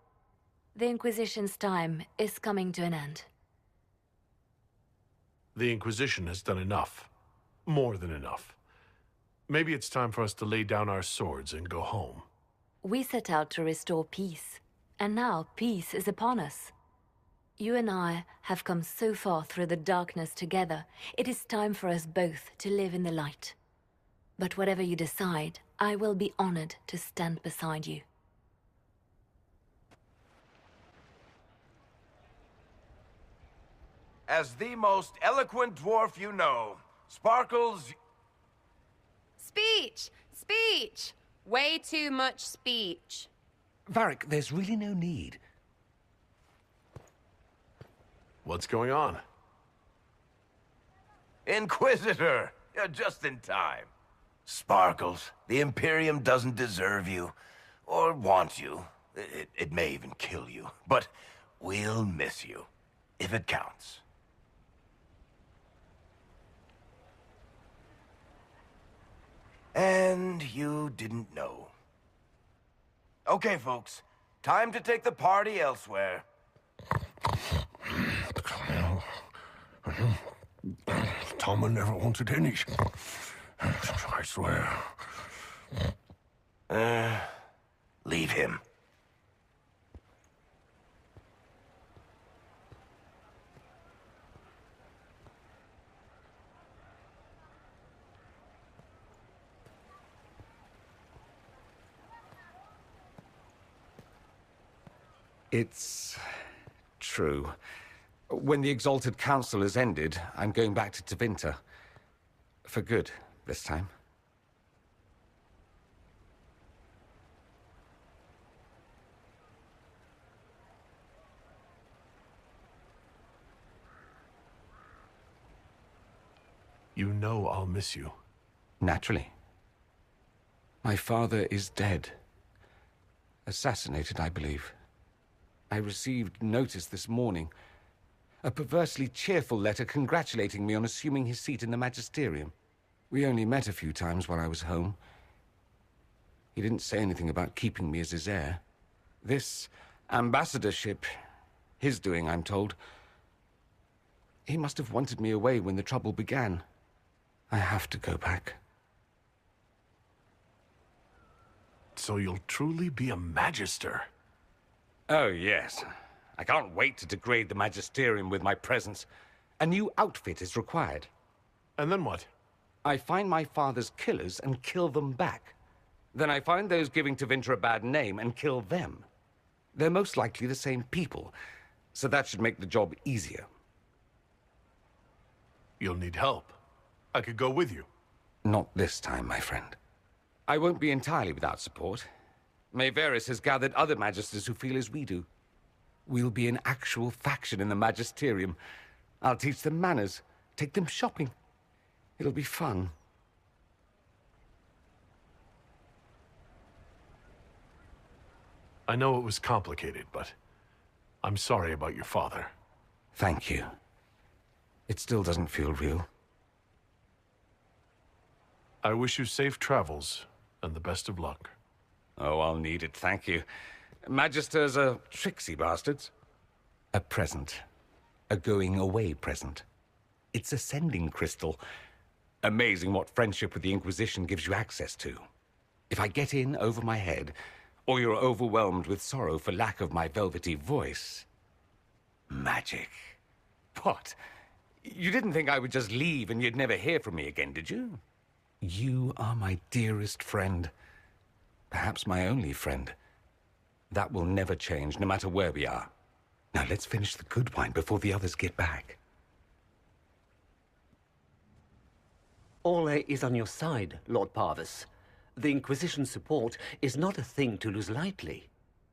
The Inquisition's time is coming to an end. The Inquisition has done enough. More than enough. Maybe it's time for us to lay down our swords and go home. We set out to restore peace, and now peace is upon us. You and I have come so far through the darkness together. It is time for us both to live in the light. But whatever you decide, I will be honored to stand beside you. As the most eloquent dwarf you know, Sparkles... Speech! Speech! Way too much speech. Varric, there's really no need. What's going on? Inquisitor! You're just in time. Sparkles, the Imperium doesn't deserve you. Or want you. It may even kill you. But we'll miss you. If it counts. And you didn't know. Okay, folks. Time to take the party elsewhere. Tama never wanted any. I swear. Leave him. It's true. When the Exalted Council has ended, I'm going back to Tevinter. For good, this time. You know I'll miss you. Naturally. My father is dead. Assassinated, I believe. I received notice this morning. A perversely cheerful letter congratulating me on assuming his seat in the Magisterium. We only met a few times while I was home. He didn't say anything about keeping me as his heir. This ambassadorship, his doing, I'm told. He must have wanted me away when the trouble began. I have to go back. So you'll truly be a Magister. Oh, yes. I can't wait to degrade the Magisterium with my presence. A new outfit is required. And then what? I find my father's killers and kill them back. Then I find those giving Tevinter a bad name and kill them. They're most likely the same people, so that should make the job easier. You'll need help. I could go with you. Not this time, my friend. I won't be entirely without support. Maevaris has gathered other Magisters who feel as we do. We'll be an actual faction in the Magisterium. I'll teach them manners, take them shopping. It'll be fun. I know it was complicated, but I'm sorry about your father. Thank you. It still doesn't feel real. I wish you safe travels and the best of luck. Oh, I'll need it, thank you. Magisters are tricksy bastards. A present. A going-away present. It's a sending crystal. Amazing what friendship with the Inquisition gives you access to. If I get in over my head, or you're overwhelmed with sorrow for lack of my velvety voice... Magic. What? You didn't think I would just leave and you'd never hear from me again, did you? You are my dearest friend. Perhaps my only friend. That will never change, no matter where we are. Now let's finish the good wine before the others get back. Orlais is on your side, Lord Parvis. The Inquisition's support is not a thing to lose lightly.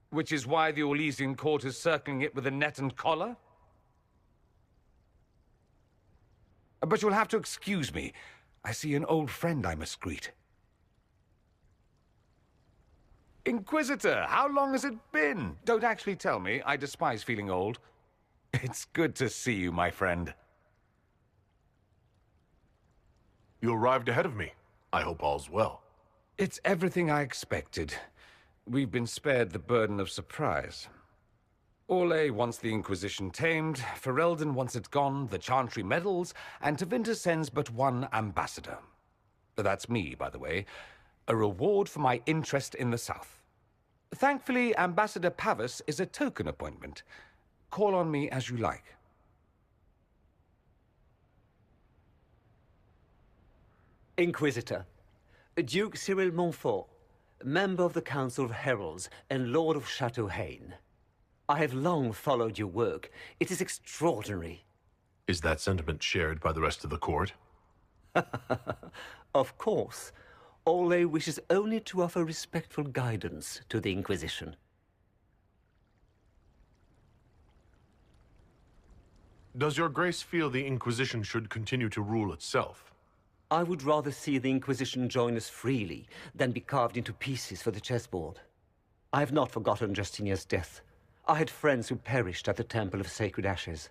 Which is why the Orlesian court is circling it with a net and collar? But you'll have to excuse me. I see an old friend I must greet. Inquisitor, how long has it been? Don't actually tell me. I despise feeling old. It's good to see you, my friend. You arrived ahead of me. I hope all's well. It's everything I expected. We've been spared the burden of surprise. Orlais wants the Inquisition tamed, Ferelden wants it gone, the Chantry meddles, and Tevinter sends but one ambassador. That's me, by the way. A reward for my interest in the South. Thankfully, Ambassador Pavis is a token appointment. Call on me as you like. Inquisitor, Duke Cyril Montfort, member of the Council of Heralds and Lord of Chateau Haine. I have long followed your work. It is extraordinary. Is that sentiment shared by the rest of the court? Of course. Orlais wishes only to offer respectful guidance to the Inquisition. Does your grace feel the Inquisition should continue to rule itself? I would rather see the Inquisition join us freely than be carved into pieces for the chessboard. I have not forgotten Justinia's death. I had friends who perished at the Temple of Sacred Ashes.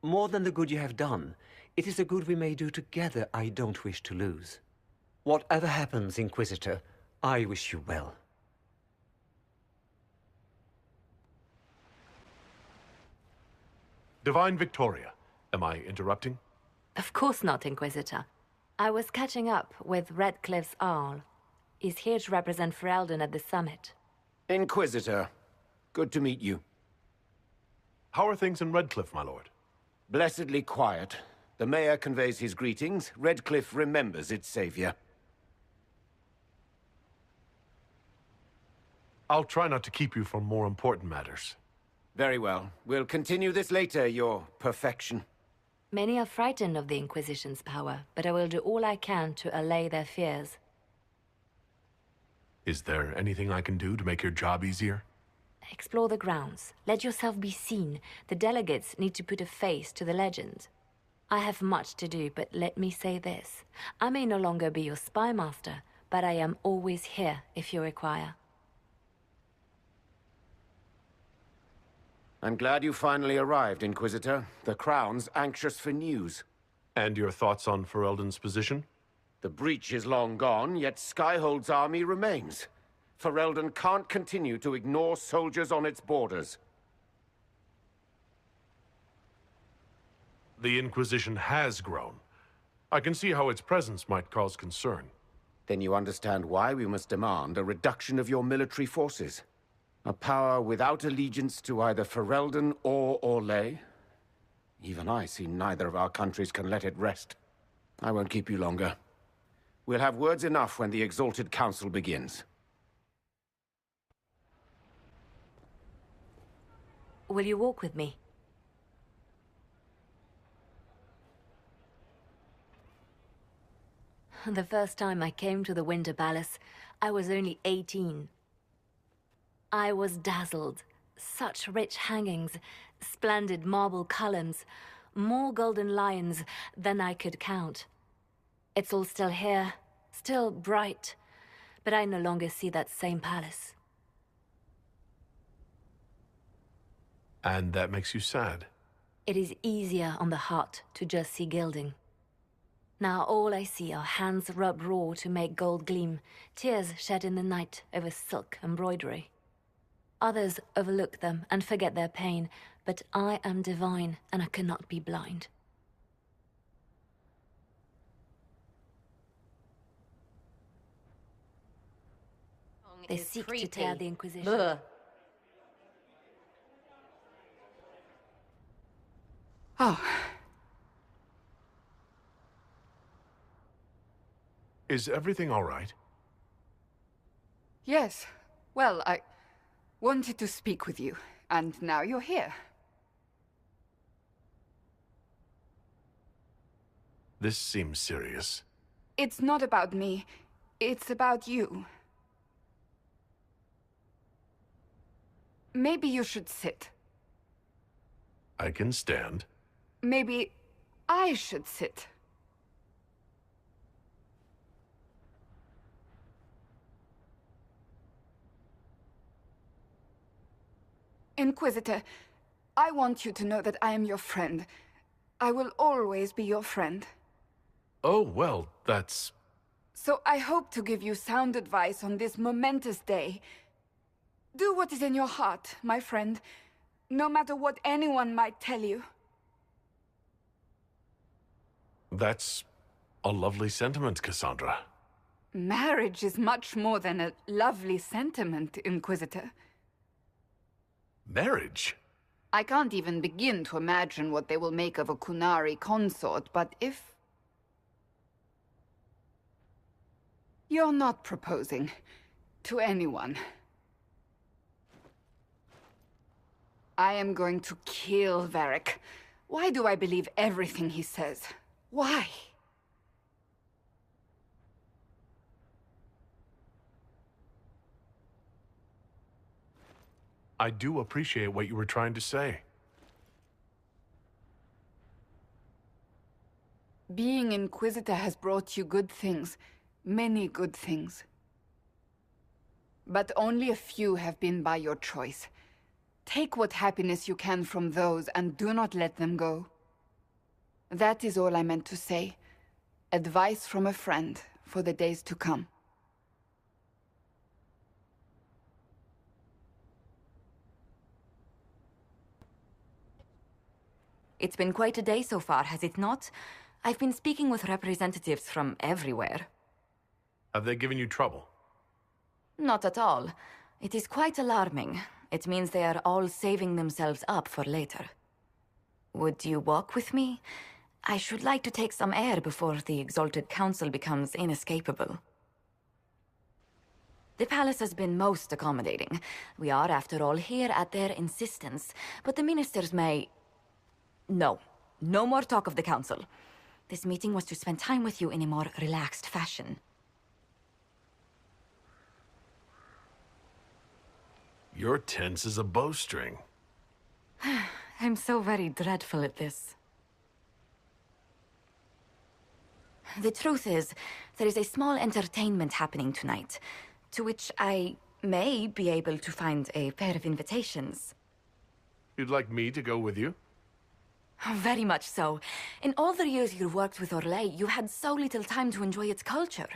More than the good you have done, it is a good we may do together I don't wish to lose. Whatever happens, Inquisitor, I wish you well. Divine Victoria, am I interrupting? Of course not, Inquisitor. I was catching up with Redcliffe's Arl. He's here to represent Ferelden at the summit. Inquisitor, good to meet you. How are things in Redcliffe, my lord? Blessedly quiet. The mayor conveys his greetings. Redcliffe remembers its savior. I'll try not to keep you from more important matters. Very well. We'll continue this later, your perfection. Many are frightened of the Inquisition's power, but I will do all I can to allay their fears. Is there anything I can do to make your job easier? Explore the grounds. Let yourself be seen. The delegates need to put a face to the legend. I have much to do, but let me say this. I may no longer be your spy master, but I am always here if you require. I'm glad you finally arrived, Inquisitor. The Crown's anxious for news. And your thoughts on Ferelden's position? The breach is long gone, yet Skyhold's army remains. Ferelden can't continue to ignore soldiers on its borders. The Inquisition has grown. I can see how its presence might cause concern. Then you understand why we must demand a reduction of your military forces. A power without allegiance to either Ferelden or Orlais. Even I see neither of our countries can let it rest. I won't keep you longer. We'll have words enough when the Exalted Council begins. Will you walk with me? The first time I came to the Winter Palace, I was only 18. I was dazzled. Such rich hangings, splendid marble columns, more golden lions than I could count. It's all still here, still bright, but I no longer see that same palace. And that makes you sad? It is easier on the heart to just see gilding. Now all I see are hands rubbed raw to make gold gleam, tears shed in the night over silk embroidery. Others overlook them and forget their pain, but I am divine and I cannot be blind. They seek to tear the Inquisition. Ugh. Oh. Is everything all right? Yes. Well, I wanted to speak with you, and now you're here. This seems serious. It's not about me. It's about you. Maybe you should sit. I can stand. Maybe I should sit. Inquisitor, I want you to know that I am your friend. I will always be your friend. Oh, well, that's... So I hope to give you sound advice on this momentous day. Do what is in your heart, my friend, no matter what anyone might tell you. That's a lovely sentiment, Cassandra. Marriage is much more than a lovely sentiment, Inquisitor. Marriage? I can't even begin to imagine what they will make of a Qunari consort, but if... You're not proposing to anyone. I am going to kill Varric. Why do I believe everything he says? Why? I do appreciate what you were trying to say. Being Inquisitor has brought you good things. Many good things. But only a few have been by your choice. Take what happiness you can from those and do not let them go. That is all I meant to say. Advice from a friend for the days to come. It's been quite a day so far, has it not? I've been speaking with representatives from everywhere. Have they given you trouble? Not at all. It is quite alarming. It means they are all saving themselves up for later. Would you walk with me? I should like to take some air before the Exalted Council becomes inescapable. The palace has been most accommodating. We are, after all, here at their insistence, but the ministers may... No. No more talk of the council. This meeting was to spend time with you in a more relaxed fashion. You're tense as a bowstring. I'm so very dreadful at this. The truth is, there is a small entertainment happening tonight, to which I may be able to find a pair of invitations. You'd like me to go with you? Very much so. In all the years you worked with Orlais, you had so little time to enjoy its culture.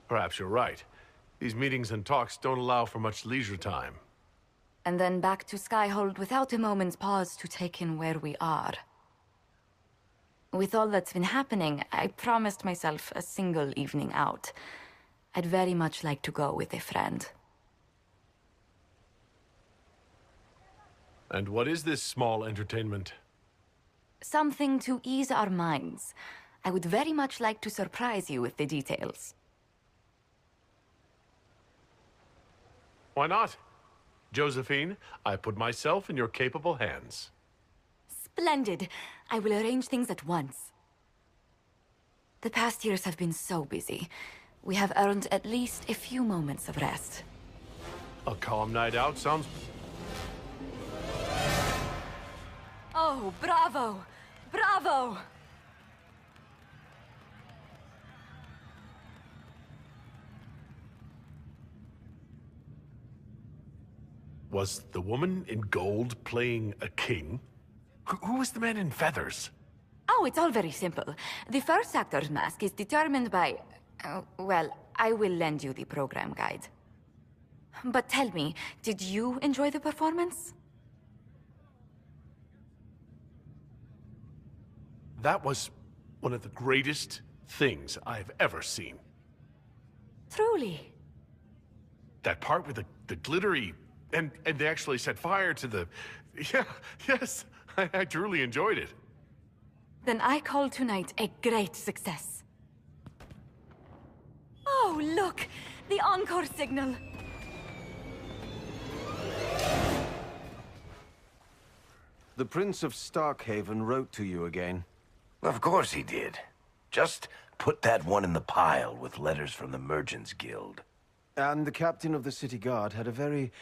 Perhaps you're right. These meetings and talks don't allow for much leisure time. And then back to Skyhold without a moment's pause to take in where we are. With all that's been happening, I promised myself a single evening out. I'd very much like to go with a friend. And what is this small entertainment? Something to ease our minds. I would very much like to surprise you with the details. Why not? Josephine, I put myself in your capable hands. Splendid. I will arrange things at once. The past years have been so busy. We have earned at least a few moments of rest. A calm night out sounds... Oh, bravo! Bravo! Was the woman in gold playing a king? Who was the man in feathers? Oh, it's all very simple. The first actor's mask is determined by... well, I will lend you the program guide. But tell me, did you enjoy the performance? That was one of the greatest things I've ever seen. Truly. That part with the glittery... And they actually set fire to the... Yeah, yes, I truly enjoyed it. Then I call tonight a great success. Oh, look! The encore signal! The Prince of Starkhaven wrote to you again. Of course he did. Just put that one in the pile with letters from the Merchants Guild. And the captain of the city guard had a very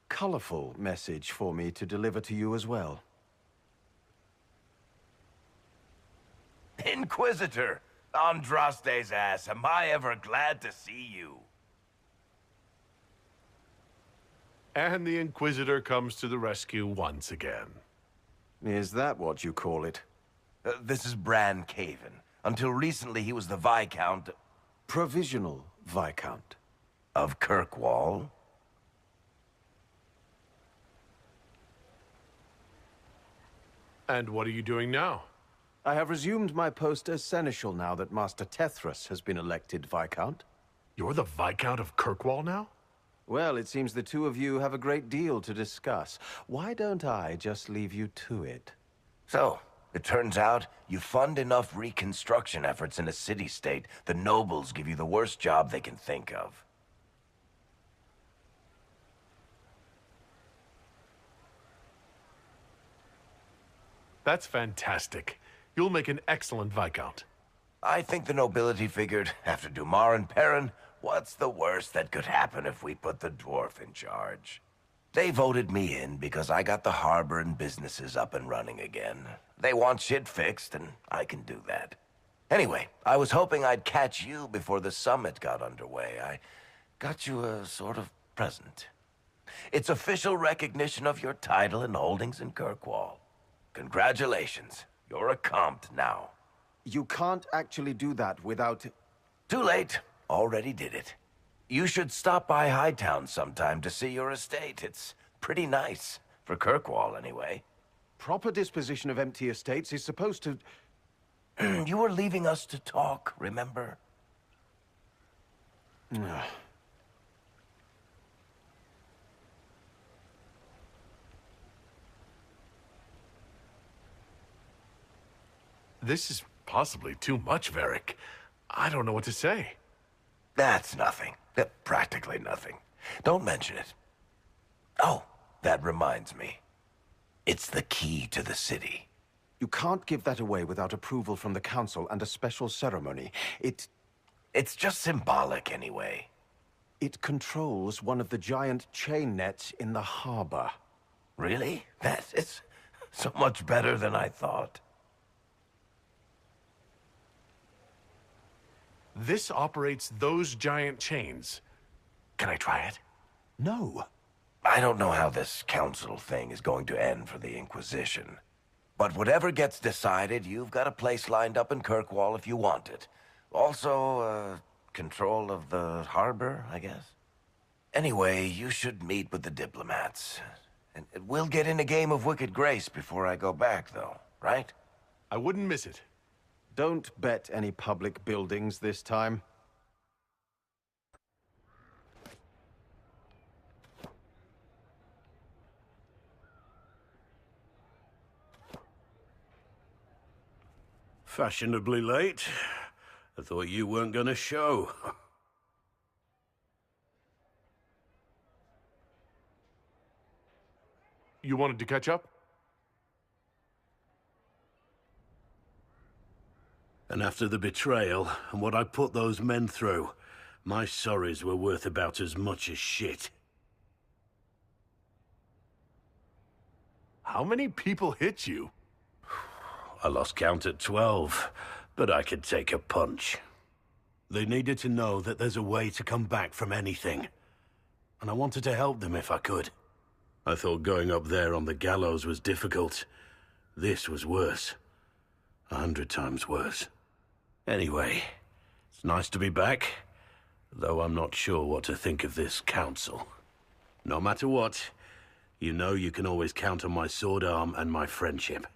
colorful message for me to deliver to you as well. Inquisitor! Andraste's ass, am I ever glad to see you. And the Inquisitor comes to the rescue once again. Is that what you call it? This is Bran Caven. Until recently, he was the Viscount... Provisional Viscount. Of Kirkwall. And what are you doing now? I have resumed my post as Seneschal now that Master Tethras has been elected Viscount. You're the Viscount of Kirkwall now? Well, it seems the two of you have a great deal to discuss. Why don't I just leave you to it? So, it turns out you fund enough reconstruction efforts in a city-state, the nobles give you the worst job they can think of. That's fantastic. You'll make an excellent Viscount. I think the nobility figured, after Dumar and Perrin, what's the worst that could happen if we put the dwarf in charge? They voted me in because I got the harbor and businesses up and running again. They want shit fixed, and I can do that. Anyway, I was hoping I'd catch you before the summit got underway. I got you a sort of present. It's official recognition of your title and holdings in Kirkwall. Congratulations. You're a Comte now. You can't actually do that without... Too late. Already did it. You should stop by Hightown sometime to see your estate. It's pretty nice. For Kirkwall, anyway. Proper disposition of empty estates is supposed to... You were leaving us to talk, remember? This is possibly too much, Varric. I don't know what to say. That's nothing. Practically nothing. Don't mention it. Oh, that reminds me. It's the key to the city. You can't give that away without approval from the council and a special ceremony. It's just symbolic anyway. It controls one of the giant chain nets in the harbor. Really? That is so much better than I thought. This operates those giant chains. Can I try it? No. I don't know how this council thing is going to end for the Inquisition. But whatever gets decided, you've got a place lined up in Kirkwall if you want it. Also, control of the harbor, I guess. Anyway, you should meet with the diplomats. And we'll get in a game of Wicked Grace before I go back, though, right? I wouldn't miss it. Don't bet any public buildings this time. Fashionably late. I thought you weren't gonna show. You wanted to catch up? And after the betrayal and what I put those men through, my sorries were worth about as much as shit. How many people hit you? I lost count at 12, but I could take a punch. They needed to know that there's a way to come back from anything. And I wanted to help them if I could. I thought going up there on the gallows was difficult. This was worse. 100 times worse. Anyway, it's nice to be back, though I'm not sure what to think of this council. No matter what, you know you can always count on my sword arm and my friendship.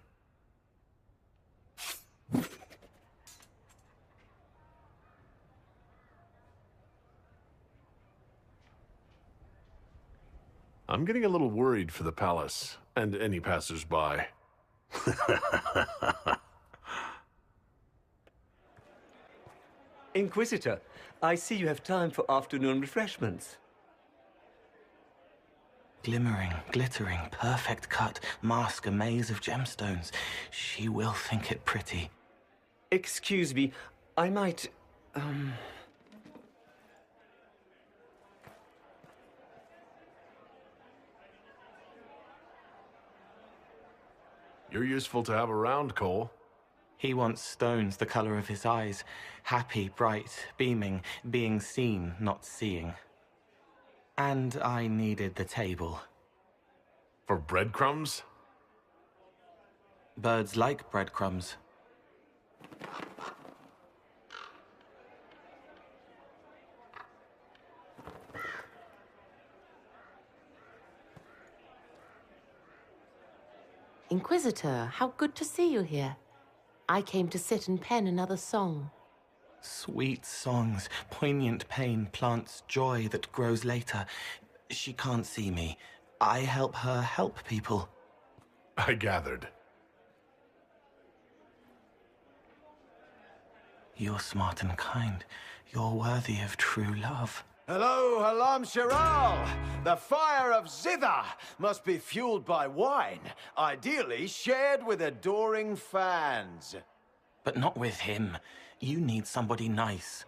I'm getting a little worried for the palace, and any passers-by. Inquisitor, I see you have time for afternoon refreshments. Glimmering, glittering, perfect cut, mask a maze of gemstones. She will think it pretty. Excuse me, I might, You're useful to have around, Cole. He wants stones the color of his eyes. Happy, bright, beaming, being seen, not seeing. And I needed the table. For breadcrumbs? Birds like breadcrumbs. Inquisitor, how good to see you here. I came to sit and pen another song. Sweet songs, poignant pain plants joy that grows later. She can't see me. I help her help people. I gathered. You're smart and kind. You're worthy of true love. Hello, Halam Shiral! The fire of Zither must be fueled by wine, ideally shared with adoring fans. But not with him. You need somebody nice.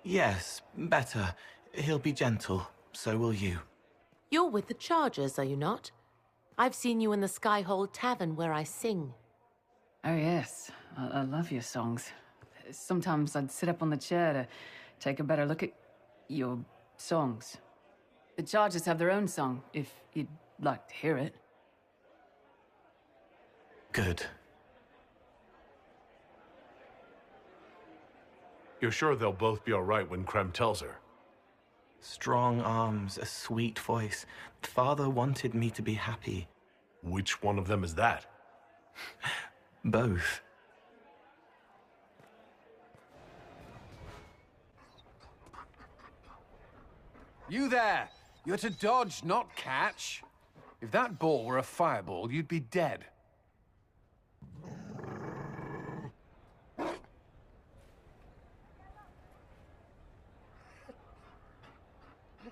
Yes, better. He'll be gentle. So will you. You're with the Chargers, are you not? I've seen you in the Skyhold Tavern where I sing. Oh, yes. I love your songs. Sometimes I'd sit up on the chair to take a better look at your songs. The Chargers have their own song, if you'd like to hear it. Good. You're sure they'll both be all right when Krem tells her? Strong arms, a sweet voice. Father wanted me to be happy. Which one of them is that? Both. You there! You're to dodge, not catch. If that ball were a fireball, you'd be dead.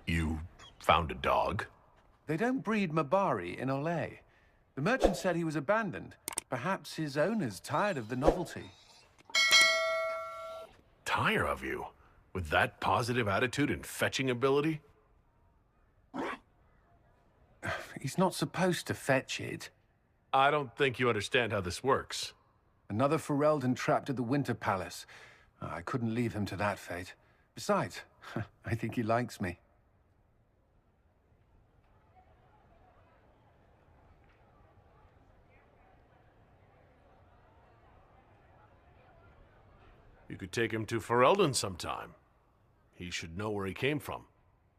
You found a dog? They don't breed Mabari in Olay. The merchant said he was abandoned. Perhaps his owner's tired of the novelty. Tire of you? With that positive attitude and fetching ability? He's not supposed to fetch it. I don't think you understand how this works. Another Ferelden trapped at the Winter Palace. I couldn't leave him to that fate. Besides, I think he likes me. You could take him to Ferelden sometime. He should know where he came from.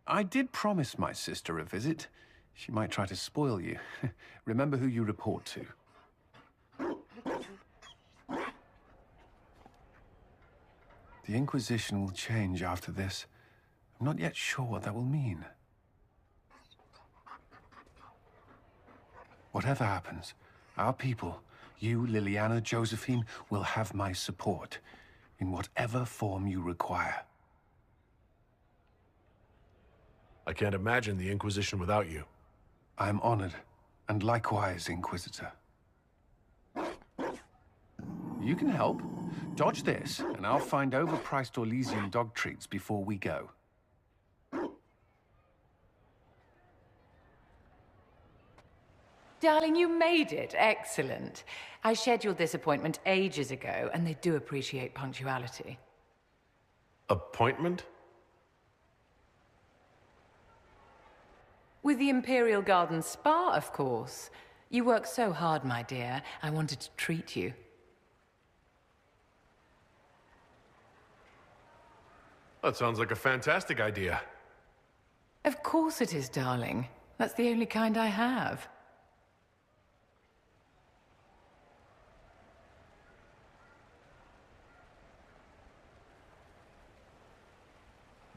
I did promise my sister a visit. She might try to spoil you. Remember who you report to. The Inquisition will change after this. I'm not yet sure what that will mean. Whatever happens, our people, you, Liliana, Josephine, will have my support in whatever form you require. I can't imagine the Inquisition without you. I'm honored, and likewise, Inquisitor. You can help. Dodge this, and I'll find overpriced Orlesian dog treats before we go. Darling, you made it. Excellent. I scheduled this appointment ages ago, and they do appreciate punctuality. Appointment? With the Imperial Garden Spa, of course. You work so hard, my dear. I wanted to treat you. That sounds like a fantastic idea. Of course it is, darling. That's the only kind I have.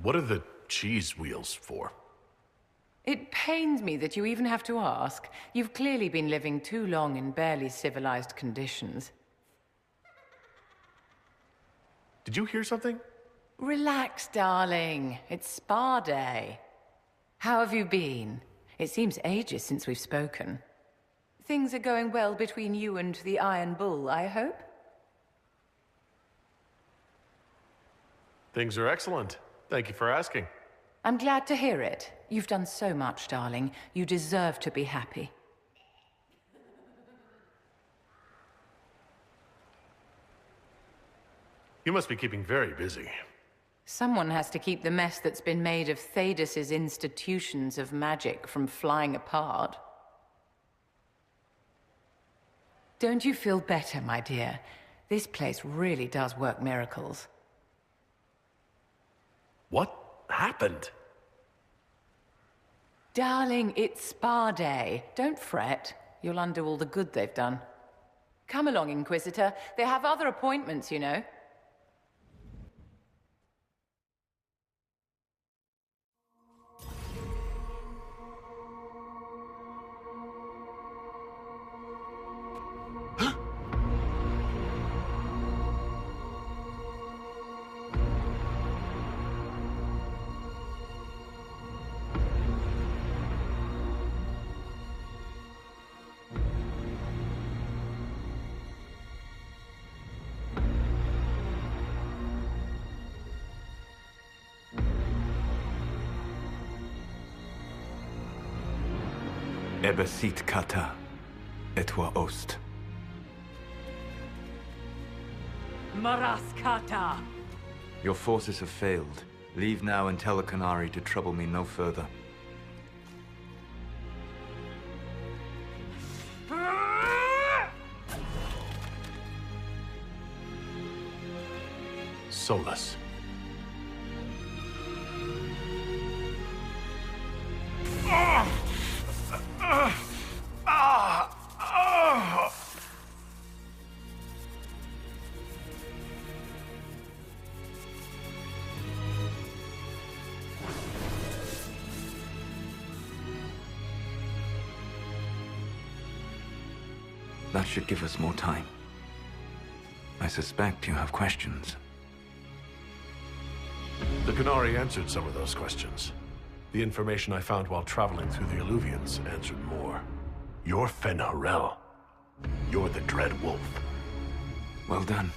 What are the cheese wheels for? It pains me that you even have to ask. You've clearly been living too long in barely civilized conditions. Did you hear something? Relax, darling. It's spa day. How have you been? It seems ages since we've spoken. Things are going well between you and the Iron Bull, I hope? Things are excellent. Thank you for asking. I'm glad to hear it. You've done so much, darling. You deserve to be happy. You must be keeping very busy. Someone has to keep the mess that's been made of Thaddeus' institutions of magic from flying apart. Don't you feel better, my dear? This place really does work miracles. What happened? Darling, it's spa day. Don't fret. You'll undo all the good they've done. Come along, Inquisitor. They have other appointments, you know. Ebesit kata, etwa ost. Maraskata! Your forces have failed. Leave now and tell the Qunari to trouble me no further. Solas. That should give us more time. I suspect you have questions. The Qunari answered some of those questions. The information I found while traveling through the Illuvians answered more. You're Fen'Harel. You're the Dread Wolf. Well done.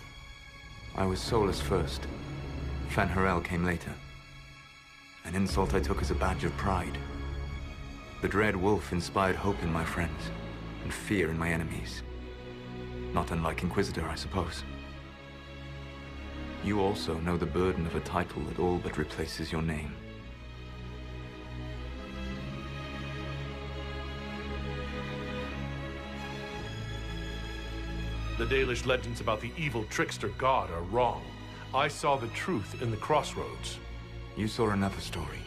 I was Solas first. Fen'Harel came later. An insult I took as a badge of pride. The Dread Wolf inspired hope in my friends, and fear in my enemies. Not unlike Inquisitor, I suppose. You also know the burden of a title that all but replaces your name. The Dalish legends about the evil trickster god are wrong. I saw the truth in the crossroads. You saw another story,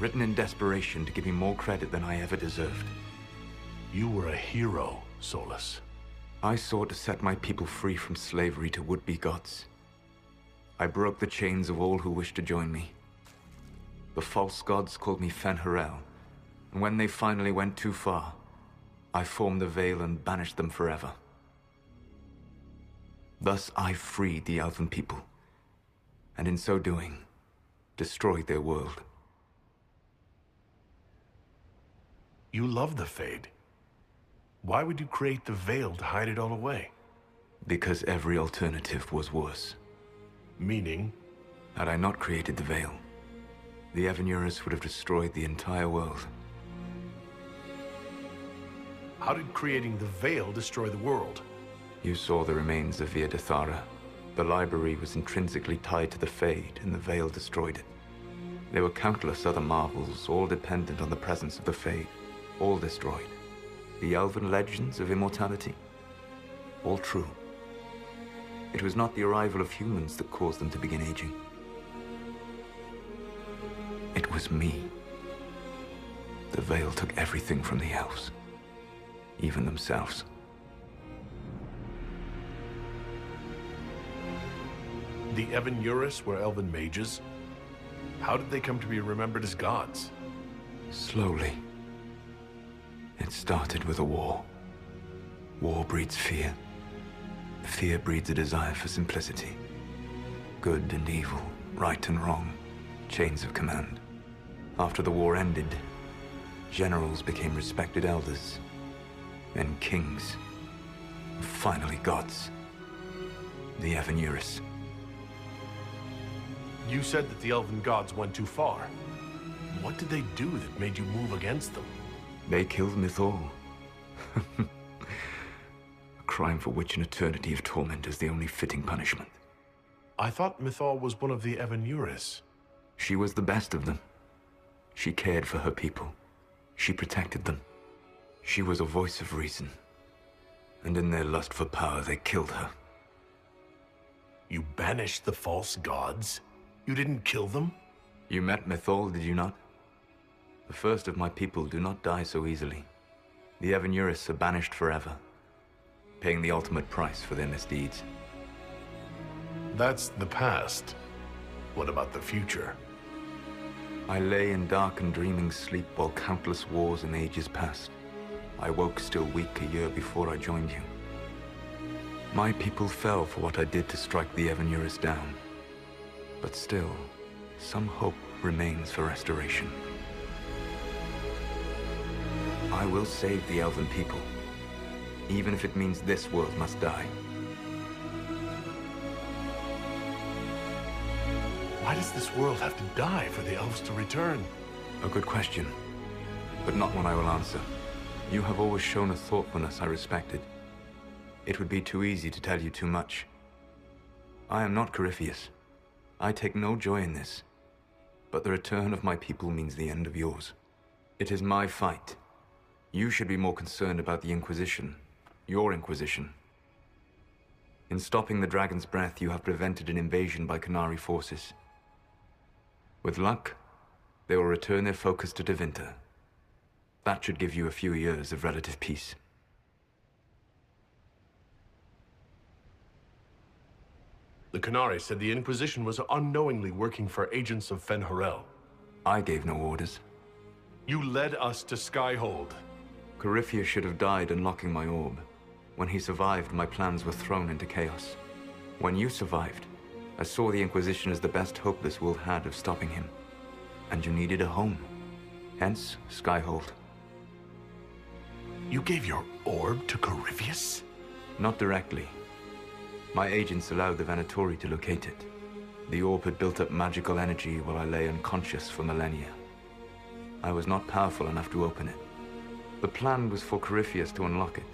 written in desperation to give me more credit than I ever deserved. You were a hero, Solas. I sought to set my people free from slavery to would-be gods. I broke the chains of all who wished to join me. The false gods called me Fen'Harel, and when they finally went too far, I formed the Veil and banished them forever. Thus I freed the Elven people, and in so doing, destroyed their world. You love the Fade. Why would you create the Veil to hide it all away? Because every alternative was worse. Meaning? Had I not created the Veil, the Evan-Urus would have destroyed the entire world. How did creating the Veil destroy the world? You saw the remains of Via de Thara. The library was intrinsically tied to the Fade, and the Veil destroyed it. There were countless other marvels, all dependent on the presence of the Fade, all destroyed. The elven legends of immortality, all true. It was not the arrival of humans that caused them to begin aging. It was me. The Veil took everything from the elves, even themselves. The Evan-Urus were elven mages? How did they come to be remembered as gods? Slowly. It started with a war. War breeds fear. Fear breeds a desire for simplicity. Good and evil, right and wrong, chains of command. After the war ended, generals became respected elders, then kings, and finally gods. The Evan-Urus. You said that the elven gods went too far. What did they do that made you move against them? They killed Mythal. A crime for which an eternity of torment is the only fitting punishment. I thought Mythal was one of the Evan-Urus. She was the best of them. She cared for her people. She protected them. She was a voice of reason. And in their lust for power, they killed her. You banished the false gods? You didn't kill them? You met Mythal, did you not? The first of my people do not die so easily. The Evan-Urus are banished forever, paying the ultimate price for their misdeeds. That's the past. What about the future? I lay in dark and dreaming sleep while countless wars and ages passed. I woke still weak a year before I joined you. My people fell for what I did to strike the Evan-Urus down. But still, some hope remains for restoration. I will save the Elven people, even if it means this world must die. Why does this world have to die for the elves to return? A good question, but not one I will answer. You have always shown a thoughtfulness I respected. It would be too easy to tell you too much. I am not Corypheus. I take no joy in this, but the return of my people means the end of yours. It is my fight. You should be more concerned about the Inquisition, your Inquisition. In stopping the Dragon's Breath, you have prevented an invasion by Qunari forces. With luck, they will return their focus to Tevinter. That should give you a few years of relative peace. The Qunari said the Inquisition was unknowingly working for agents of Fen'Harel. I gave no orders. You led us to Skyhold. Corypheus should have died unlocking my orb. When he survived, my plans were thrown into chaos. When you survived, I saw the Inquisition as the best hope this world had of stopping him. And you needed a home. Hence, Skyhold. You gave your orb to Corypheus? Not directly. My agents allowed the Venatori to locate it. The orb had built up magical energy while I lay unconscious for millennia. I was not powerful enough to open it. The plan was for Corypheus to unlock it,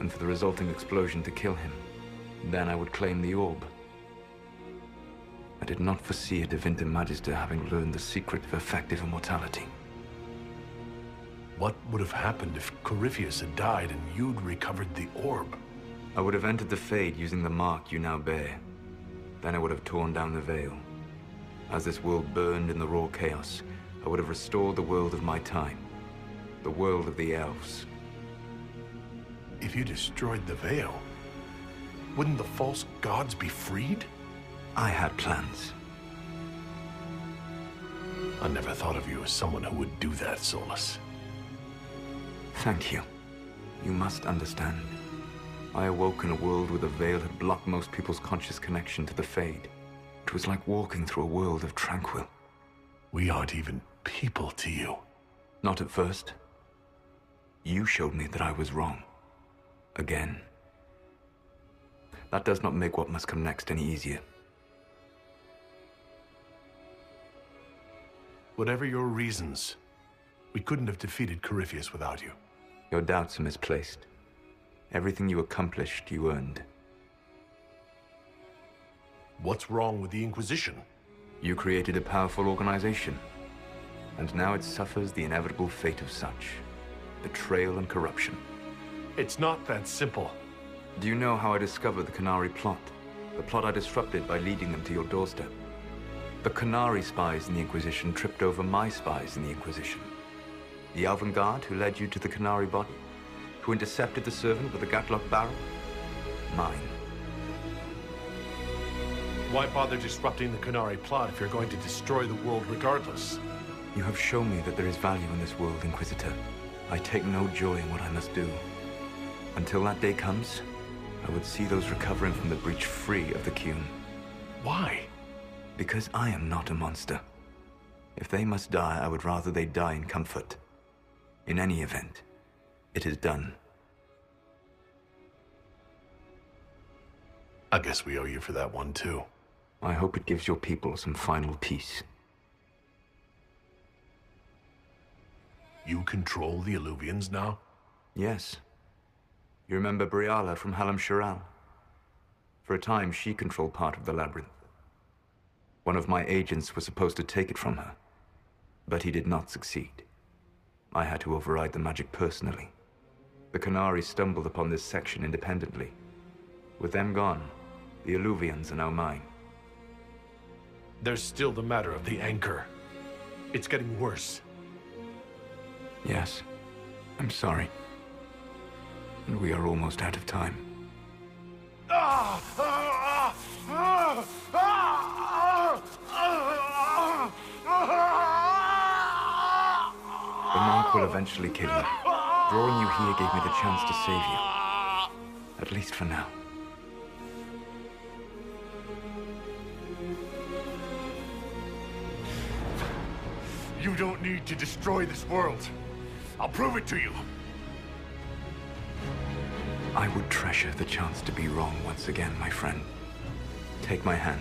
and for the resulting explosion to kill him. Then I would claim the orb. I did not foresee a Tevinter Magister having learned the secret of effective immortality. What would have happened if Corypheus had died and you'd recovered the orb? I would have entered the Fade using the mark you now bear. Then I would have torn down the veil. As this world burned in the raw chaos, I would have restored the world of my time. The world of the elves. If you destroyed the veil, wouldn't the false gods be freed? I had plans. I never thought of you as someone who would do that, Solas. Thank you. You must understand. I awoke in a world where the veil had blocked most people's conscious connection to the Fade. It was like walking through a world of tranquil. We aren't even people to you. Not at first. You showed me that I was wrong. Again. That does not make what must come next any easier. Whatever your reasons, we couldn't have defeated Corypheus without you. Your doubts are misplaced. Everything you accomplished, you earned. What's wrong with the Inquisition? You created a powerful organization, and now it suffers the inevitable fate of such. Betrayal and corruption. It's not that simple. Do you know how I discovered the Qunari plot? The plot I disrupted by leading them to your doorstep. The Qunari spies in the Inquisition tripped over my spies in the Inquisition. The Elven Guard who led you to the Qunari body? Who intercepted the servant with the Gatlock barrel? Mine. Why bother disrupting the Qunari plot if you're going to destroy the world regardless? You have shown me that there is value in this world, Inquisitor. I take no joy in what I must do. Until that day comes, I would see those recovering from the breach free of the Qun. Why? Because I am not a monster. If they must die, I would rather they die in comfort. In any event, it is done. I guess we owe you for that one, too. I hope it gives your people some final peace. You control the Eluvians now? Yes. You remember Briala from Halam Shiral? For a time, she controlled part of the labyrinth. One of my agents was supposed to take it from her, but he did not succeed. I had to override the magic personally. The Qunari stumbled upon this section independently. With them gone, the Eluvians are now mine. There's still the matter of the anchor. It's getting worse. Yes, I'm sorry. And we are almost out of time. The mark will eventually kill you. Drawing you here gave me the chance to save you. At least for now. You don't need to destroy this world. I'll prove it to you. I would treasure the chance to be wrong once again, my friend. Take my hand.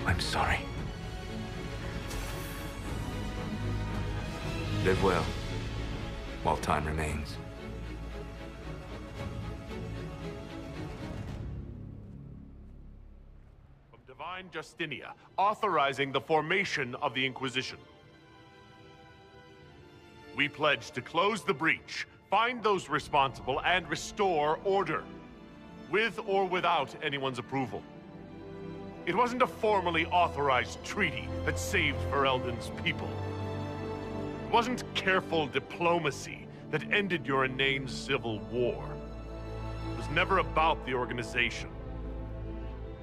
I'm sorry. Live well, while time remains. From Divine Justinia, authorizing the formation of the Inquisition. We pledge to close the breach, find those responsible, and restore order. With or without anyone's approval. It wasn't a formally authorized treaty that saved Ferelden's people. It wasn't careful diplomacy that ended your inane civil war. It was never about the organization.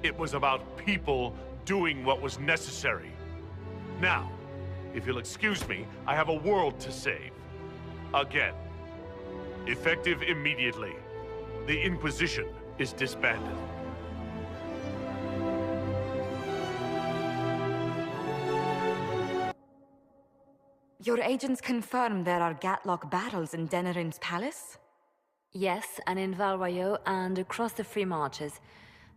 It was about people doing what was necessary. Now, if you'll excuse me, I have a world to save. Again. Effective immediately. The Inquisition is disbanded. Your agents confirm there are Gatlock battles in Denerim's palace? Yes, and in Val Royeaux and across the Free Marches.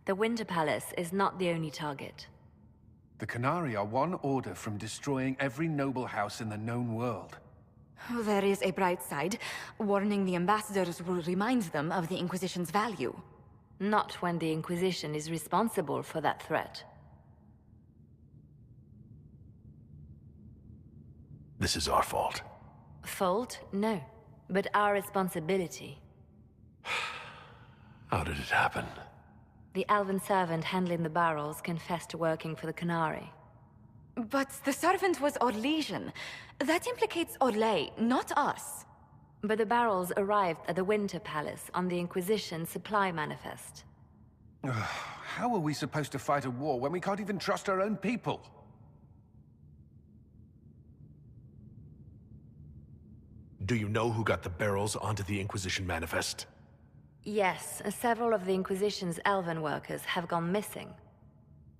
The Winter Palace is not the only target. The Qunari are one order from destroying every noble house in the known world. Oh, there is a bright side. Warning the ambassadors will remind them of the Inquisition's value. Not when the Inquisition is responsible for that threat. This is our fault. Fault? No. But our responsibility. How did it happen? The elven servant handling the barrels confessed to working for the Qunari. But the servant was Orlesian. That implicates Orlais, not us. But the barrels arrived at the Winter Palace on the Inquisition supply manifest. How are we supposed to fight a war when we can't even trust our own people? Do you know who got the barrels onto the Inquisition manifest? Yes, several of the Inquisition's elven workers have gone missing.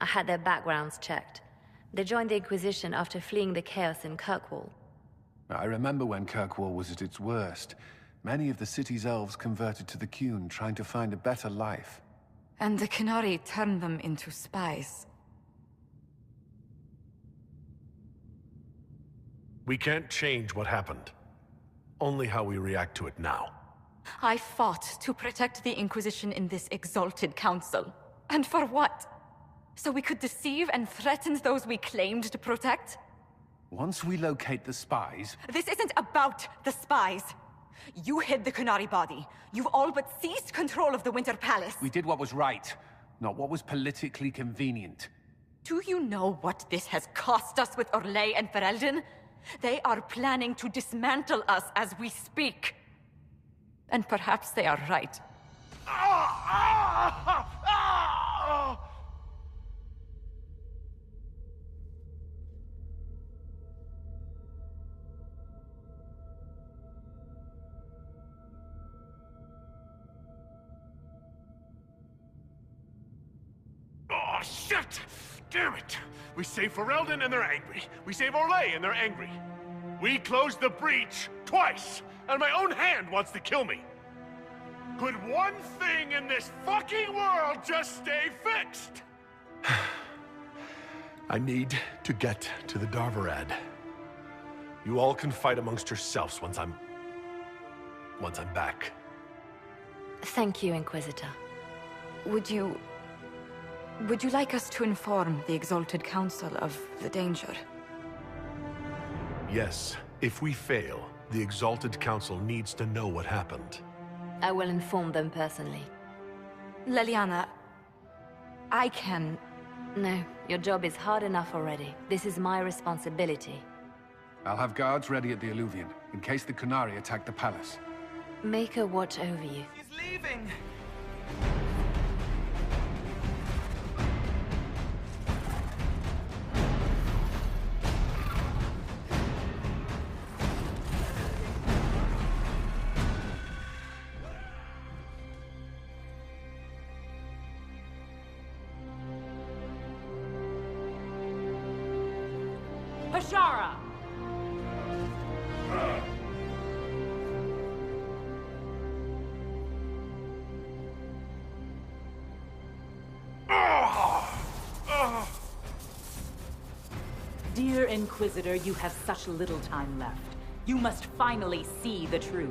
I had their backgrounds checked. They joined the Inquisition after fleeing the chaos in Kirkwall. I remember when Kirkwall was at its worst. Many of the city's elves converted to the Qun, trying to find a better life. And the Qunari turned them into spies. We can't change what happened. Only how we react to it now. I fought to protect the Inquisition in this exalted council. And for what? So we could deceive and threaten those we claimed to protect? Once we locate the spies... This isn't about the spies. You hid the Qunari body. You've all but seized control of the Winter Palace. We did what was right, not what was politically convenient. Do you know what this has cost us with Orlais and Ferelden? They are planning to dismantle us as we speak. And perhaps they are right. Oh, shit! Damn it! We save Ferelden and they're angry. We save Orlais and they're angry. We closed the breach twice, and my own hand wants to kill me. Could one thing in this fucking world just stay fixed? I need to get to the Darvarad. You all can fight amongst yourselves once I'm back. Thank you, Inquisitor. Would you like us to inform the Exalted Council of the danger? Yes. If we fail, the Exalted Council needs to know what happened. I will inform them personally. Leliana, I can... No, your job is hard enough already. This is my responsibility. I'll have guards ready at the Alluvion, in case the Qunari attack the palace. Make her watch over you. He's leaving! Hashara! Dear Inquisitor, you have such little time left. You must finally see the truth.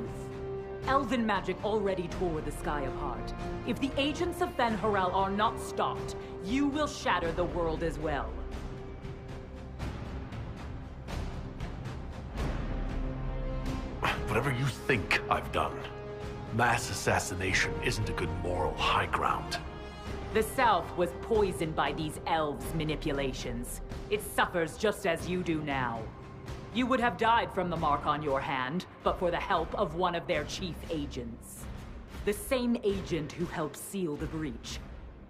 Elven magic already tore the sky apart. If the agents of Fen'Harel are not stopped, you will shatter the world as well. Whatever you think I've done, mass assassination isn't a good moral high ground. The South was poisoned by these elves' manipulations. It suffers just as you do now. You would have died from the mark on your hand, but for the help of one of their chief agents. The same agent who helped seal the breach,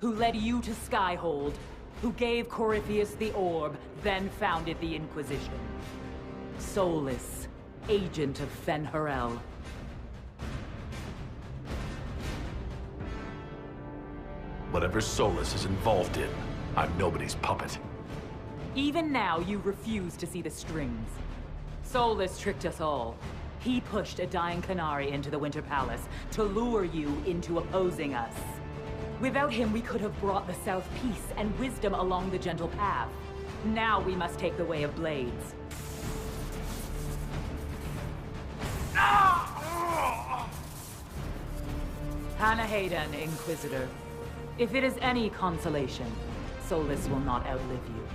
who led you to Skyhold, who gave Corypheus the orb, then founded the Inquisition. Solas, agent of Fen'Harel. Whatever Solas is involved in, I'm nobody's puppet. Even now, you refuse to see the strings. Solas tricked us all. He pushed a dying Qunari into the Winter Palace to lure you into opposing us. Without him, we could have brought the South peace and wisdom along the gentle path. Now we must take the way of blades. Hanahadan, Inquisitor. If it is any consolation, Solas will not outlive you.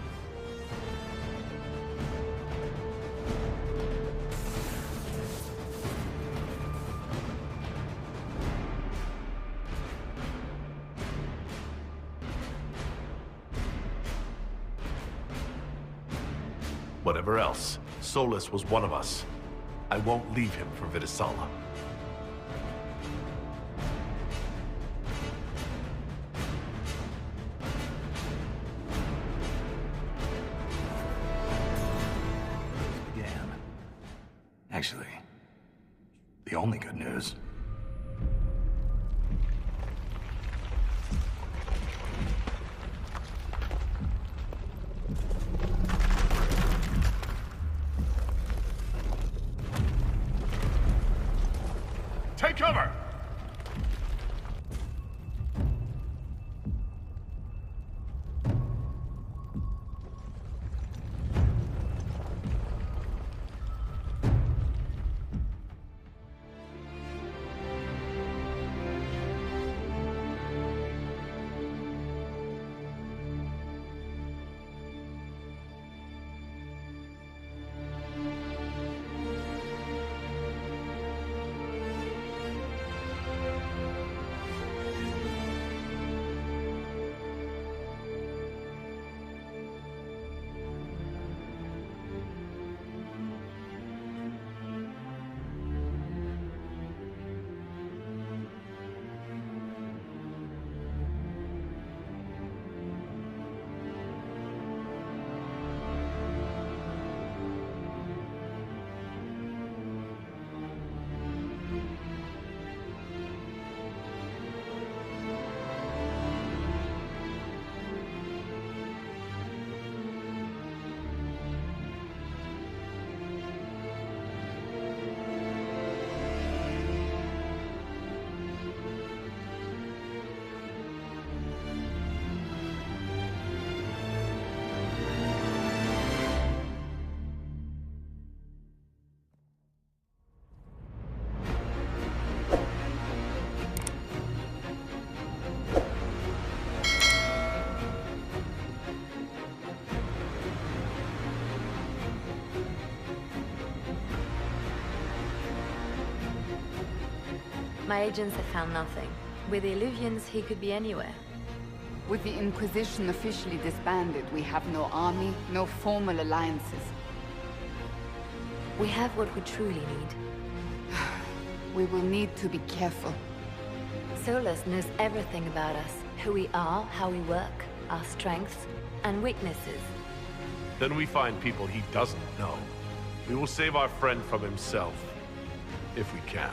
Whatever else, Solas was one of us. I won't leave him for Vitasala. Began. Actually, the only good news. Take cover! My agents have found nothing. With the Illuvians, he could be anywhere. With the Inquisition officially disbanded, we have no army, no formal alliances. We have what we truly need. We will need to be careful. Solas knows everything about us. Who we are, how we work, our strengths and weaknesses. Then we find people he doesn't know. We will save our friend from himself. If we can.